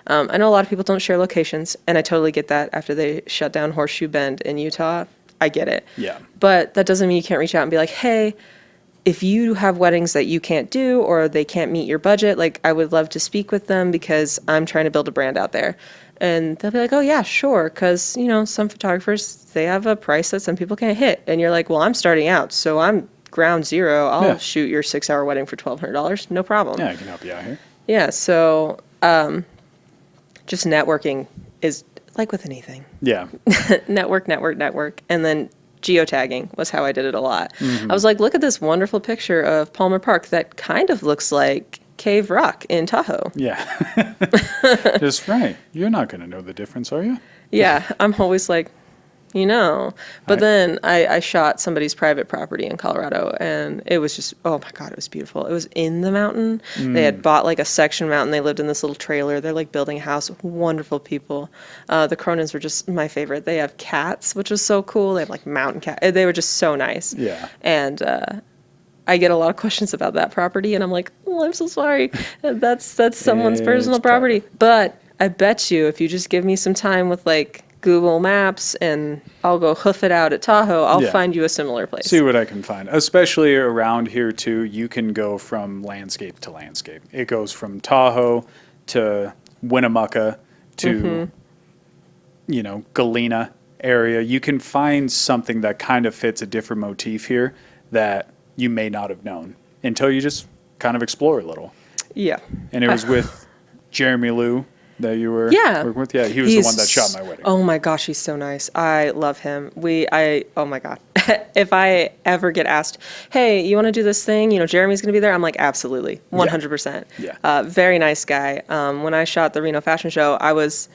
I know a lot of people don't share locations, and I totally get that after they shut down Horseshoe Bend in Utah. I get it. Yeah. But that doesn't mean you can't reach out and be like, hey, if you have weddings that you can't do or they can't meet your budget, like I would love to speak with them because I'm trying to build a brand out there. And they'll be like, oh, yeah, sure. Because, some photographers, they have a price that some people can't hit. And you're like, well, I'm starting out, so I'm ground zero. I'll shoot your 6-hour wedding for $1,200. No problem. Yeah, I can help you out here. Yeah, so just networking is like with anything. Yeah. network. And then geotagging was how I did it a lot. I was like, look at this wonderful picture of Palmer Park that kind of looks like Cave Rock in Tahoe. Yeah. Just right. You're not going to know the difference, are you? Yeah, I'm always like, But then I shot somebody's private property in Colorado, and it was just, oh my God, it was beautiful. It was in the mountain. They had bought like a section mountain. They lived in this little trailer. They're like building a house. Wonderful people. The Cronins were just my favorite. They have cats, which was so cool. They have like mountain cats. They were just so nice. Yeah. And I get a lot of questions about that property, and I'm like, oh, I'm so sorry. That's someone's personal property. But I bet you if you just give me some time with like Google Maps and I'll go hoof it out at Tahoe, I'll find you a similar place. See what I can find. Especially around here too, you can go from landscape to landscape. It goes from Tahoe to Winnemucca to, you know, Galena area, you can find something that kind of fits a different motif here that you may not have known until you just kind of explore a little. Yeah. And it was with Jeremy Lou that you were working with? Yeah, he was the one that shot my wedding. Oh my gosh, he's so nice. I love him. Oh my God. If I ever get asked, hey, you want to do this thing? You know, Jeremy's going to be there. I'm like, absolutely. 100%. Yeah. Very nice guy. When I shot the Reno Fashion Show, it was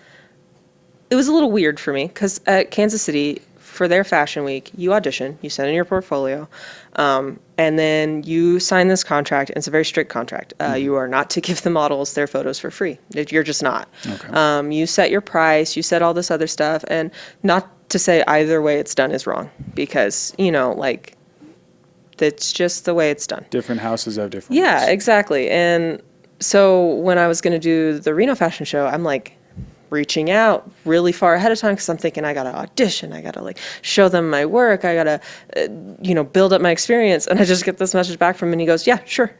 a little weird for me because at Kansas City, for their fashion week, you audition, you send in your portfolio, and then you sign this contract. And it's a very strict contract. You are not to give the models their photos for free. You're just not. Okay. You set your price, you set all this other stuff, and not to say either way it's done is wrong because, you know, like, that's just the way it's done. Different houses have different Yeah, ways. exactly. And so when I was going to do the Reno Fashion Show, I'm like, reaching out really far ahead of time because I'm thinking I got to audition. I got to like show them my work. I got to, build up my experience. And I just get this message back from him and he goes, yeah, sure.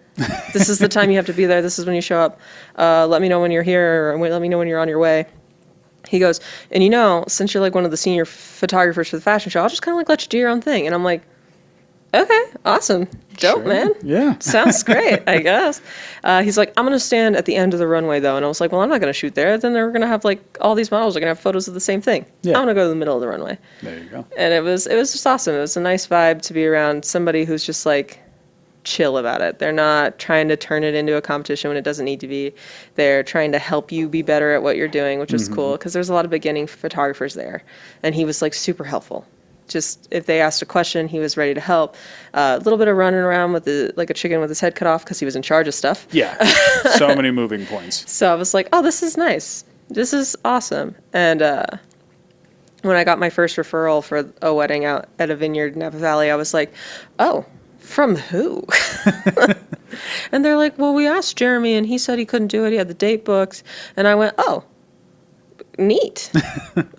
This is the time you have to be there. This is when you show up. Let me know when you're here or let me know when you're on your way. He goes, and you know, since you're like one of the senior photographers for the fashion show, I'll just kind of like let you do your own thing. And I'm like, okay, awesome. Dope, Sure. man. Yeah. Sounds great, I guess. He's like, I'm going to stand at the end of the runway, though. And I was like, well, I'm not going to shoot there. Then they're going to have, like, all these models are going to have photos of the same thing. Yeah. I'm going to go to the middle of the runway. There you go. And it was just awesome. It was a nice vibe to be around somebody who's just, like, chill about it. They're not trying to turn it into a competition when it doesn't need to be. They're trying to help you be better at what you're doing, which is cool because there's a lot of beginning photographers there. And he was, like, super helpful. Just if they asked a question, he was ready to help. A little bit of running around with like a chicken with his head cut off because he was in charge of stuff. Yeah. So many moving points. So I was like, oh, this is nice. This is awesome. And when I got my first referral for a wedding out at a vineyard in Napa Valley, I was like, oh, from who? And they're like, well, we asked Jeremy and he said he couldn't do it. He had the date booked. And I went, oh, neat.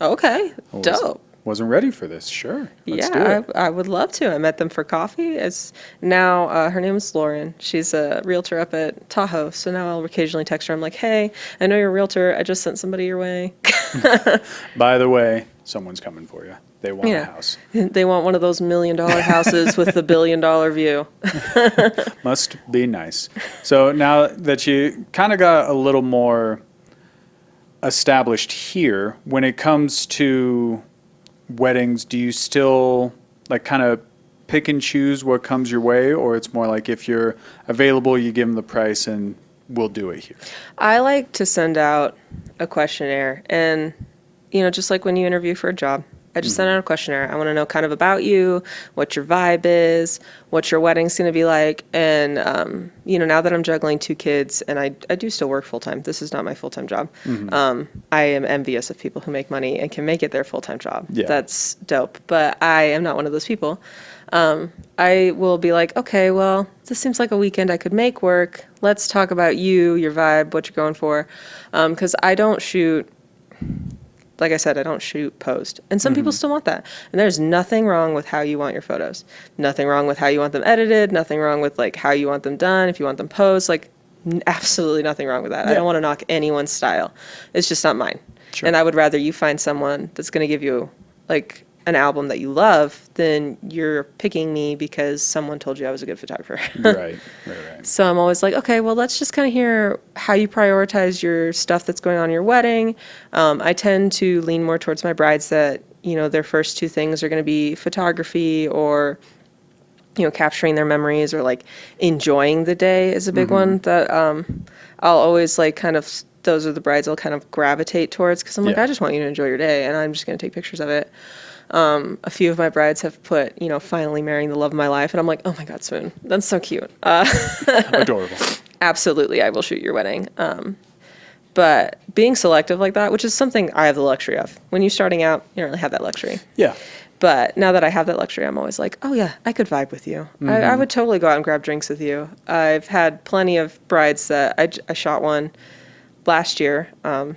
Okay, dope. Wasn't ready for this. Sure. Let's do Yeah, it. I would love to. I met them for coffee. It's now her name is Lauren. She's a realtor up at Tahoe. So now I'll occasionally text her. I'm like, hey, I know you're a realtor. I just sent somebody your way. By the way, someone's coming for you. They want a house. They want one of those $1 million houses with the $1 billion view. Must be nice. So now that you kind of got a little more established here, when it comes to weddings, do you still like kind of pick and choose what comes your way, or it's more like if you're available, you give them the price and we'll do it here? I like to send out a questionnaire, and just like when you interview for a job, I just send out a questionnaire. I want to know kind of about you, what your vibe is, what your wedding's going to be like. And, now that I'm juggling 2 kids and I do still work full time, this is not my full time job. I am envious of people who make money and can make it their full time job. Yeah. That's dope. But I am not one of those people. I will be like, okay, well, this seems like a weekend I could make work. Let's talk about you, your vibe, what you're going for. Because I don't shoot. Like I said, I don't shoot posed. And some people still want that. And there's nothing wrong with how you want your photos. Nothing wrong with how you want them edited. Nothing wrong with like how you want them done. If you want them posed, like absolutely nothing wrong with that. Yeah. I don't want to knock anyone's style. It's just not mine. Sure. And I would rather you find someone that's going to give you like an album that you love than you're picking me because someone told you I was a good photographer. Right. So I'm always like, okay, well, let's just kind of hear how you prioritize your stuff that's going on in your wedding. I tend to lean more towards my brides that, their first 2 things are going to be photography or, capturing their memories or like enjoying the day is a big one that I'll always like kind of, those are the brides I'll kind of gravitate towards because I'm like, Yeah. I just want you to enjoy your day and I'm just going to take pictures of it. A few of my brides have put, finally marrying the love of my life. And I'm like, oh my God, Swoon, that's so cute. Adorable. Absolutely, I will shoot your wedding. But being selective like that, which is something I have the luxury of. When you're starting out, you don't really have that luxury. Yeah. But now that I have that luxury, I'm always like, oh yeah, I could vibe with you. I would totally go out and grab drinks with you. I've had plenty of brides that I shot one last year. It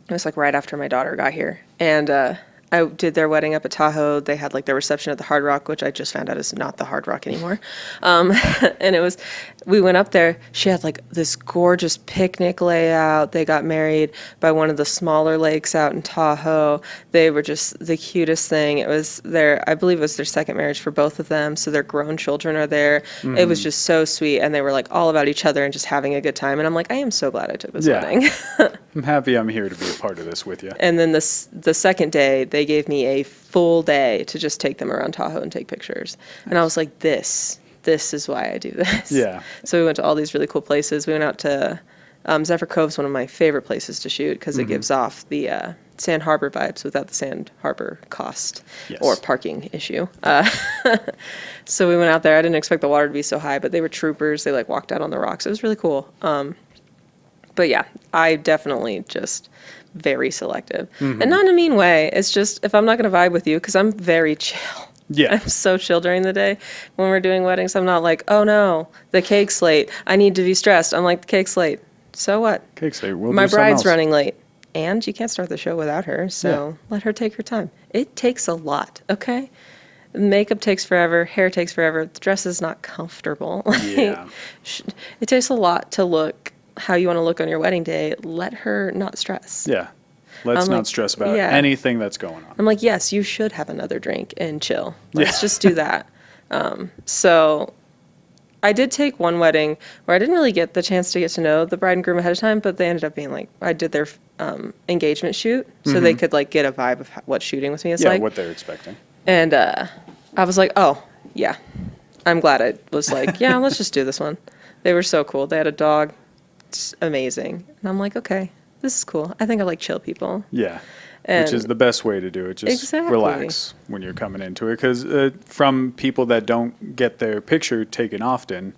was like right after my daughter got here. And I did their wedding up at Tahoe. They had like their reception at the Hard Rock, which I just found out is not the Hard Rock anymore. And we went up there. She had like this gorgeous picnic layout. They got married by one of the smaller lakes out in Tahoe. They were just the cutest thing. I believe it was their second marriage for both of them. So their grown children are there. Mm-hmm. It was just so sweet. And they were like all about each other and just having a good time. And I'm like, I am so glad I took this wedding. I'm happy I'm here to be a part of this with you. And then the second day, they gave me a full day to just take them around Tahoe and take pictures. Nice. And I was like, this is why I do this. Yeah. So we went to all these really cool places. We went out to Zephyr Cove's one of my favorite places to shoot because it gives off the Sand Harbor vibes without the Sand Harbor cost or parking issue. So we went out there. I didn't expect the water to be so high, but they were troopers. They like walked out on the rocks. It was really cool. But yeah, I definitely just very selective. Mm-hmm. And not in a mean way. It's just if I'm not going to vibe with you, because I'm very chill. Yeah. I'm so chill during the day when we're doing weddings. I'm not like, oh no, the cake's late. I need to be stressed. I'm like, the cake's late. So what? Cake's late. We'll My do bride's else. running late. And you can't start the show without her. So let her take her time. It takes a lot, okay? Makeup takes forever. Hair takes forever. The dress is not comfortable. Yeah. It takes a lot to look how you want to look on your wedding day. Let her not stress. Yeah. Let's not stress about anything that's going on. I'm like, yes, you should have another drink and chill. Let's just do that. So I did take one wedding where I didn't really get the chance to get to know the bride and groom ahead of time, but they ended up being like, I did their engagement shoot so they could like get a vibe of what shooting with me is like. Yeah, what they're expecting. And I was like, oh, yeah. I'm glad I was like, yeah, let's just do this one. They were so cool. They had a dog. It's amazing. And I'm like, okay, this is cool. I think I like chill people. Yeah. And which is the best way to do it. Just relax when you're coming into it. Because from people that don't get their picture taken often,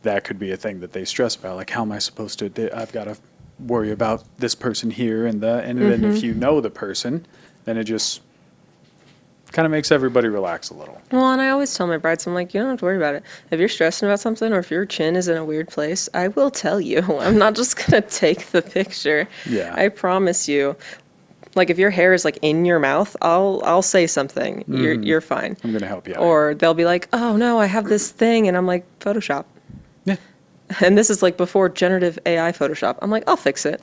that could be a thing that they stress about. Like, how am I supposed to, I've got to worry about this person here and that. And then if you know the person, then it just kind of makes everybody relax a little. Well, and I always tell my brides, I'm like, you don't have to worry about it. If you're stressing about something or if your chin is in a weird place, I will tell you. I'm not just going to take the picture. Yeah. I promise you. Like, if your hair is, like, in your mouth, I'll say something. You're fine. I'm going to help you out. Or they'll be like, oh, no, I have this thing. And I'm like, Photoshop. Yeah. And this is, like, before generative AI Photoshop. I'm like, I'll fix it.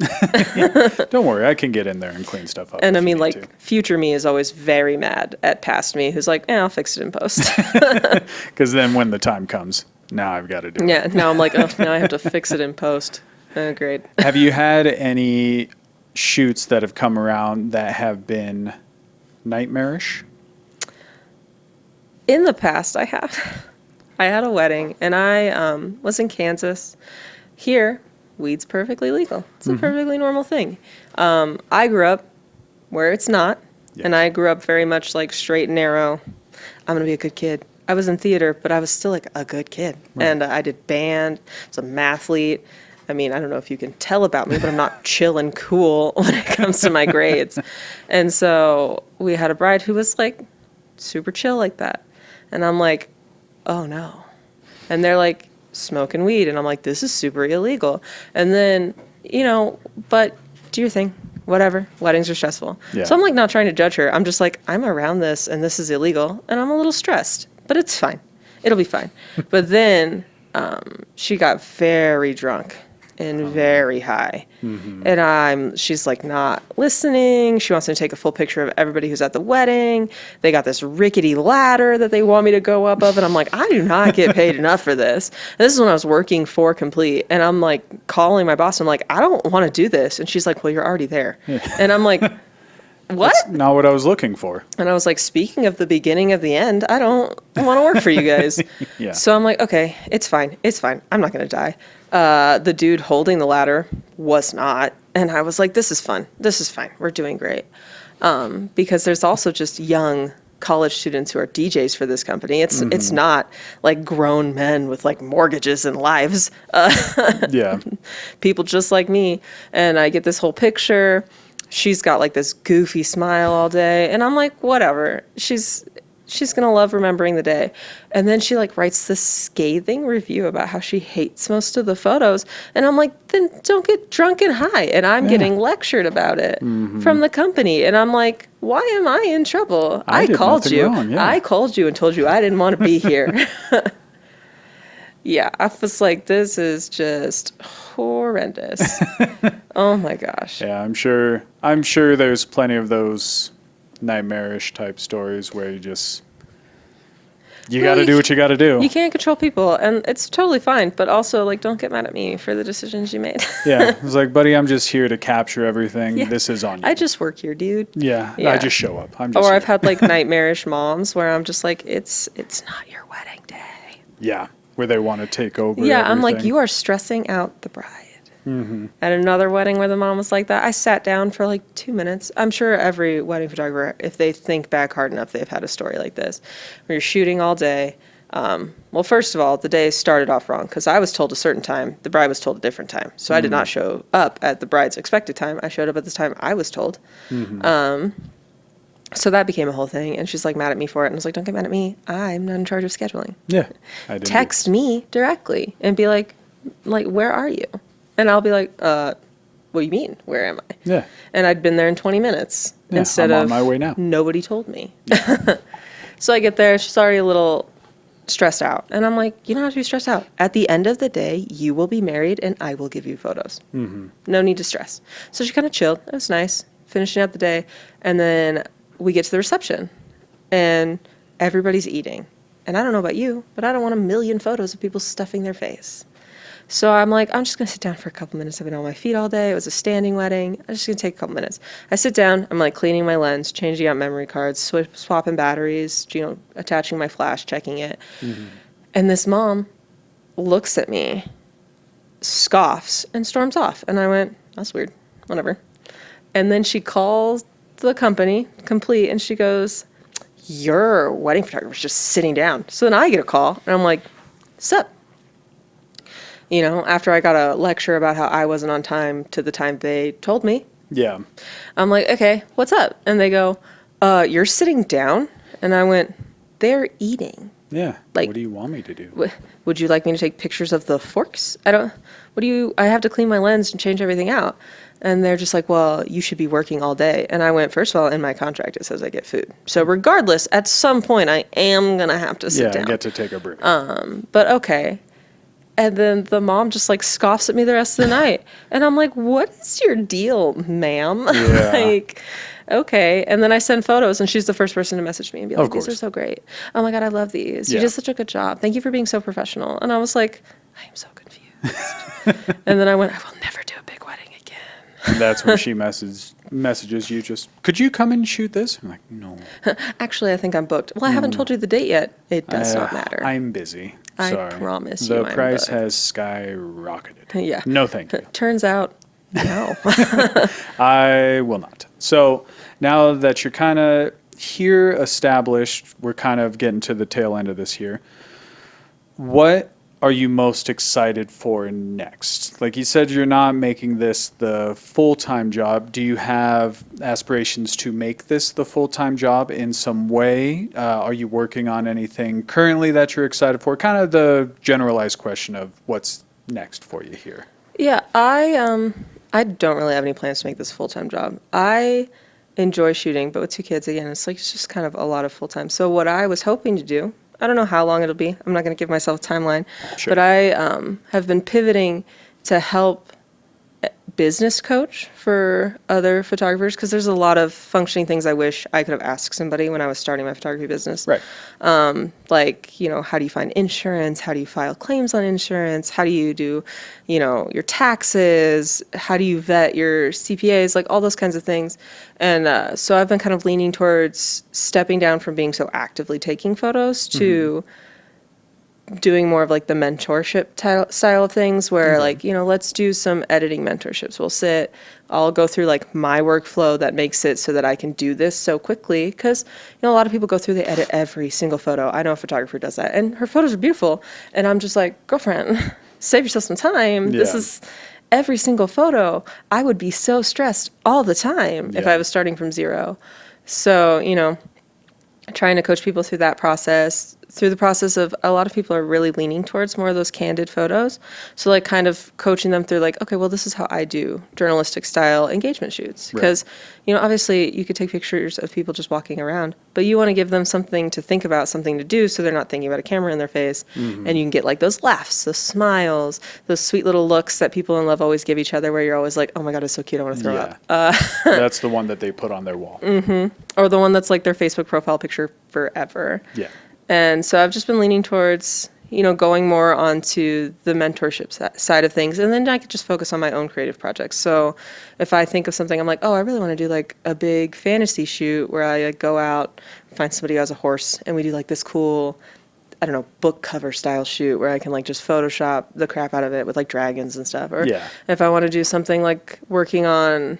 Don't worry. I can get in there and clean stuff up. And I mean, like, future me is always very mad at past me, who's like, I'll fix it in post. Because then when the time comes, now I've got to do it. Yeah, now I'm like, oh, now I have to fix it in post. Oh, great. Have you had any shoots that have come around that have been nightmarish? In the past, I have. I had a wedding, and I was in Kansas. Here, weed's perfectly legal. It's a perfectly normal thing. I grew up where it's not, and I grew up very much like straight and narrow. I'm going to be a good kid. I was in theater, but I was still like a good kid. Right. And I did band, I was a mathlete. I mean, I don't know if you can tell about me, but I'm not chill and cool when it comes to my grades. And so we had a bride who was like super chill like that. And I'm like, oh no. And they're like smoking weed. And I'm like, this is super illegal. And then, but do your thing, whatever. Weddings are stressful. Yeah. So I'm like not trying to judge her. I'm just like, I'm around this and this is illegal. And I'm a little stressed, but it's fine. It'll be fine. But then she got very drunk and very high. And she's like not listening. She wants me to take a full picture of everybody who's at the wedding. They got this rickety ladder that they want me to go up of. And I'm like, I do not get paid enough for this. And this is when I was working for Complete. And I'm like calling my boss. I'm like, I don't want to do this. And she's like, well, you're already there. And I'm like, what? That's not what I was looking for. And I was like, speaking of the beginning of the end, I don't want to work for you guys. Yeah. So I'm like, okay, it's fine. It's fine. I'm not going to die. The dude holding the ladder was not. And I was like, this is fun. This is fine. We're doing great. Because there's also just young college students who are DJs for this company. It's not like grown men with like mortgages and lives. Yeah. People just like me. And I get this whole picture. She's got like this goofy smile all day. And I'm like, whatever. she's going to love remembering the day. And then she like writes this scathing review about how she hates most of the photos. And I'm like, then don't get drunk and high. And I'm getting lectured about it from the company. And I'm like, why am I in trouble? I did called nothing you. wrong, yeah. I called you and told you I didn't want to be here. Yeah, I was like, this is just horrendous. Oh my gosh. Yeah, I'm sure there's plenty of those nightmarish type stories where you got to do what you got to do. You can't control people, and it's totally fine. But also, like, don't get mad at me for the decisions you made. Yeah, it's like, buddy, I'm just here to capture everything. Yeah. This is on you. I just work here, dude. Yeah, Yeah. I just show up. I'm just Or here. I've had like nightmarish moms where I'm just like, it's not your wedding day. Yeah, where they want to take over. Yeah, I'm like, everything. you are stressing out the bride. At another wedding where the mom was like that, I sat down for like 2 minutes. I'm sure every wedding photographer, if they think back hard enough, they've had a story like this, where you're shooting all day. Well, first of all, the day started off wrong because I was told a certain time. The bride was told a different time. So I did not show up at the bride's expected time. I showed up at the time I was told. So that became a whole thing. And she's like mad at me for it. And I was like, don't get mad at me. I'm not in charge of scheduling. Yeah, I did. Text me directly and be like, where are you? And I'll be like, what do you mean? Where am I? Yeah. And I'd been there in 20 minutes Yeah, instead I'm on of my way now. nobody told me. So I get there. She's already a little stressed out. And I'm like, you don't have to be stressed out. At the end of the day, you will be married and I will give you photos. No need to stress. So she kind of chilled. It was nice. Finishing out the day. And then we get to the reception and everybody's eating. And I don't know about you, but I don't want a million photos of people stuffing their face. So I'm like, I'm just going to sit down for a couple minutes. I've been on my feet all day. It was a standing wedding. I'm just going to take a couple minutes. I sit down. I'm like cleaning my lens, changing out memory cards, swapping batteries, attaching my flash, checking it. And this mom looks at me, scoffs, and storms off. And I went, that's weird. Whatever. And then she calls the company, Complete, and she goes, your wedding photographer's just sitting down. So then I get a call, and I'm like, sup? After I got a lecture about how I wasn't on time to the time they told me. Yeah. I'm like, okay, what's up? And they go, you're sitting down? And I went, they're eating. Yeah. Like, what do you want me to do? Would you like me to take pictures of the forks? I have to clean my lens and change everything out. And they're just like, well, you should be working all day. And I went, first of all, in my contract, it says I get food. So regardless, at some point, I am going to have to sit down. Yeah, get to take a break. But okay. And then the mom just like scoffs at me the rest of the night. And I'm like, what is your deal, ma'am? Yeah. Like, okay. And then I send photos and she's the first person to message me and be like, these are so great. Oh my God, I love these. You did such a good job. Thank you for being so professional. And I was like, I am so confused. And then I went, I will never do a big wedding again. And that's when she messages you just, could you come and shoot this? I'm like, no. Actually, I think I'm booked. Well, I haven't told you the date yet. It does not matter. I'm busy. I Sorry. promise you The I'm price booked. has skyrocketed. Yeah. No, thank you. Turns out, no. I will not. So now that you're kind of here established, we're kind of getting to the tail end of this here. What are you most excited for next? Like you said, you're not making this the full-time job. Do you have aspirations to make this the full-time job in some way? Are you working on anything currently that you're excited for? Kind of the generalized question of what's next for you here. Yeah, I don't really have any plans to make this a full-time job. I enjoy shooting, but with 2 kids, again, it's just kind of a lot of full-time. So what I was hoping to do, I don't know how long it'll be. I'm not going to give myself a timeline. Sure. But I have been pivoting to help business coach for other photographers because there's a lot of functioning things I wish I could have asked somebody when I was starting my photography business. Right. Like, how do you find insurance? How do you file claims on insurance? How do you do, your taxes? How do you vet your CPAs? Like all those kinds of things. And so I've been kind of leaning towards stepping down from being so actively taking photos to doing more of like the mentorship style of things where let's do some editing mentorships. We'll sit, I'll go through like my workflow that makes it so that I can do this so quickly. Cause a lot of people go through, they edit every single photo. I know a photographer does that and her photos are beautiful. And I'm just like, girlfriend, save yourself some time. Yeah. This is every single photo. I would be so stressed all the time if I was starting from zero. So, trying to coach people through that process, through the process of a lot of people are really leaning towards more of those candid photos. So like kind of coaching them through like, okay, well, this is how I do journalistic style engagement shoots. Because, obviously you could take pictures of people just walking around, but you want to give them something to think about, something to do, so they're not thinking about a camera in their face. And you can get like those laughs, those smiles, those sweet little looks that people in love always give each other, where you're always like, oh my God, it's so cute, I want to throw up. That's the one that they put on their wall. Or the one that's like their Facebook profile picture forever. Yeah. And so I've just been leaning towards, going more onto the mentorship side of things. And then I could just focus on my own creative projects. So if I think of something, I'm like, oh, I really want to do like a big fantasy shoot where I like, go out, find somebody who has a horse, and we do like this cool, I don't know, book cover style shoot where I can like just Photoshop the crap out of it with like dragons and stuff. Or if I want to do something like working on,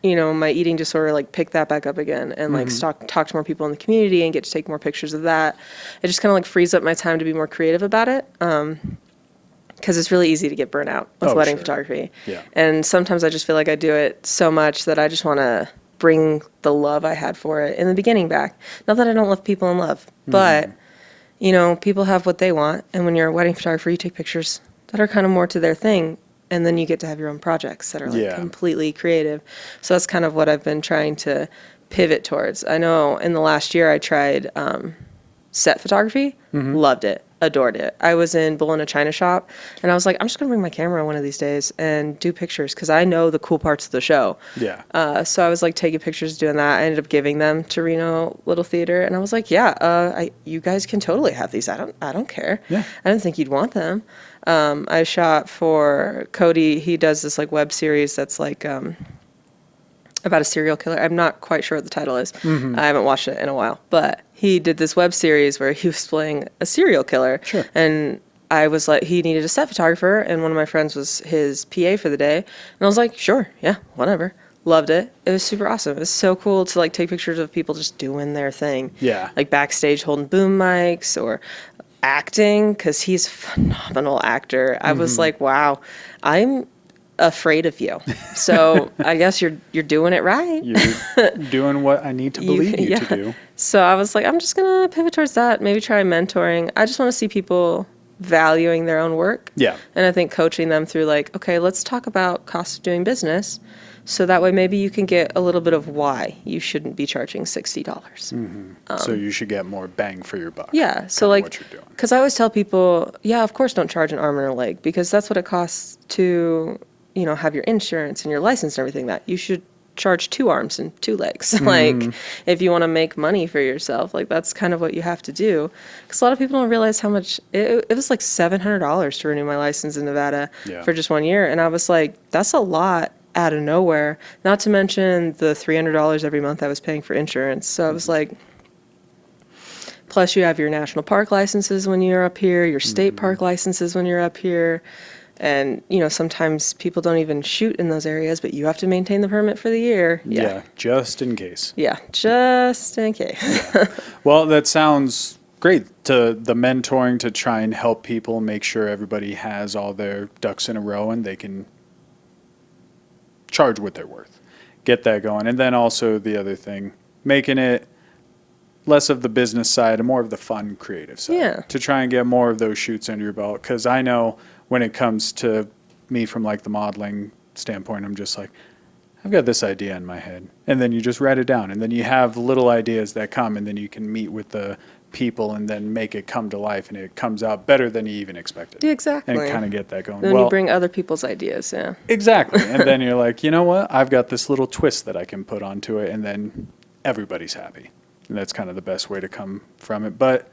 my eating disorder, like pick that back up again and like talk to more people in the community and get to take more pictures of that. It just kind of like frees up my time to be more creative about it. Because it's really easy to get burnt out with wedding photography. Yeah. And sometimes I just feel like I do it so much that I just want to bring the love I had for it in the beginning back. Not that I don't love people in love, but, people have what they want. And when you're a wedding photographer, you take pictures that are kind of more to their thing. And then you get to have your own projects that are like completely creative. So that's kind of what I've been trying to pivot towards. I know in the last year I tried set photography, loved it, adored it. I was in Bull in a China shop, and I was like, I'm just going to bring my camera one of these days and do pictures because I know the cool parts of the show. Yeah. So I was like taking pictures, doing that. I ended up giving them to Reno Little Theater, and I was like, you guys can totally have these. I don't care. Yeah. I didn't think you'd want them. I shot for Cody. He does this like web series that's like about a serial killer. I'm not quite sure what the title is. I haven't watched it in a while, but he did this web series where he was playing a serial killer. Sure. And I was like, he needed a set photographer, and one of my friends was his PA for the day. And I was like, sure, yeah, whatever. Loved it. It was super awesome. It was so cool to like take pictures of people just doing their thing. Yeah. Like backstage holding boom mics or acting, because he's a phenomenal actor. I was like, wow, I'm afraid of you. So I guess you're doing it right. You're doing what I need to believe you to do. So I was like, I'm just going to pivot towards that, maybe try mentoring. I just want to see people valuing their own work. Yeah. And I think coaching them through like, okay, let's talk about cost of doing business. So that way maybe you can get a little bit of why you shouldn't be charging $60. So you should get more bang for your buck. Yeah. So like, what you're doing. because I always tell people, yeah, of course don't charge an arm and a leg, because that's what it costs to, have your insurance and your license and everything. That you should charge 2 arms and 2 legs. Like if you want to make money for yourself, like that's kind of what you have to do. Because a lot of people don't realize how much, it was like $700 to renew my license in Nevada for just 1 year. And I was like, that's a lot out of nowhere, not to mention the $300 every month I was paying for insurance. So I was like, plus you have your national park licenses when you're up here, your state park licenses when you're up here. And, sometimes people don't even shoot in those areas, but you have to maintain the permit for the year. Yeah, just in case. Yeah, just in case. Well, that sounds great. To the mentoring to try and help people make sure everybody has all their ducks in a row and they can charge what they're worth. Get that going. And then also the other thing, making it less of the business side and more of the fun, creative side. Yeah. To try and get more of those shoots under your belt. Because I know when it comes to me from like the modeling standpoint, I'm just like, I've got this idea in my head. And then you just write it down. And then you have little ideas that come, and then you can meet with the people and then make it come to life, and it comes out better than you even expected. Yeah, exactly. And kind of get that going. Then you bring other people's ideas, yeah. Exactly. And then you're like, you know what? I've got this little twist that I can put onto it, and then everybody's happy. And that's kind of the best way to come from it. But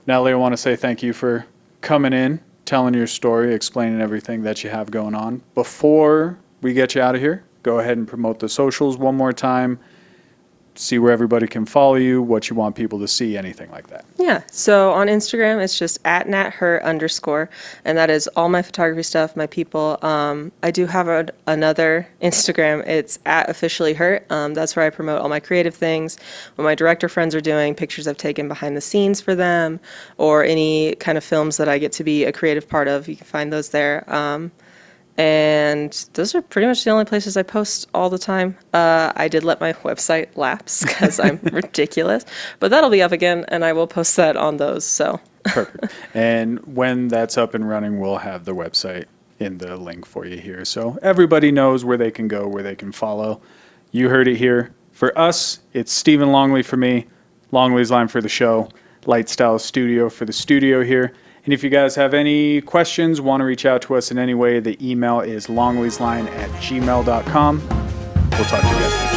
Natalie, I want to say thank you for coming in, telling your story, explaining everything that you have going on. Before we get you out of here, go ahead and promote the socials one more time. See where everybody can follow you, what you want people to see, anything like that. Yeah. So on Instagram, it's just @NatHurt_, and that is all my photography stuff, my people. I do have another Instagram. It's @OfficiallyHurt. That's where I promote all my creative things, what my director friends are doing, pictures I've taken behind the scenes for them, or any kind of films that I get to be a creative part of. You can find those there. And those are pretty much the only places I post all the time. I did let my website lapse because I'm ridiculous, but that'll be up again, and I will post that on those. So Perfect. And when that's up and running, we'll have the website in the link for you here. So everybody knows where they can go, where they can follow. You heard it here. For us, it's Stephen Longley for me, Longley's Line for the show, Lightstyle Studio for the studio here. And if you guys have any questions, want to reach out to us in any way, the email is longleysline@gmail.com. We'll talk to you guys later.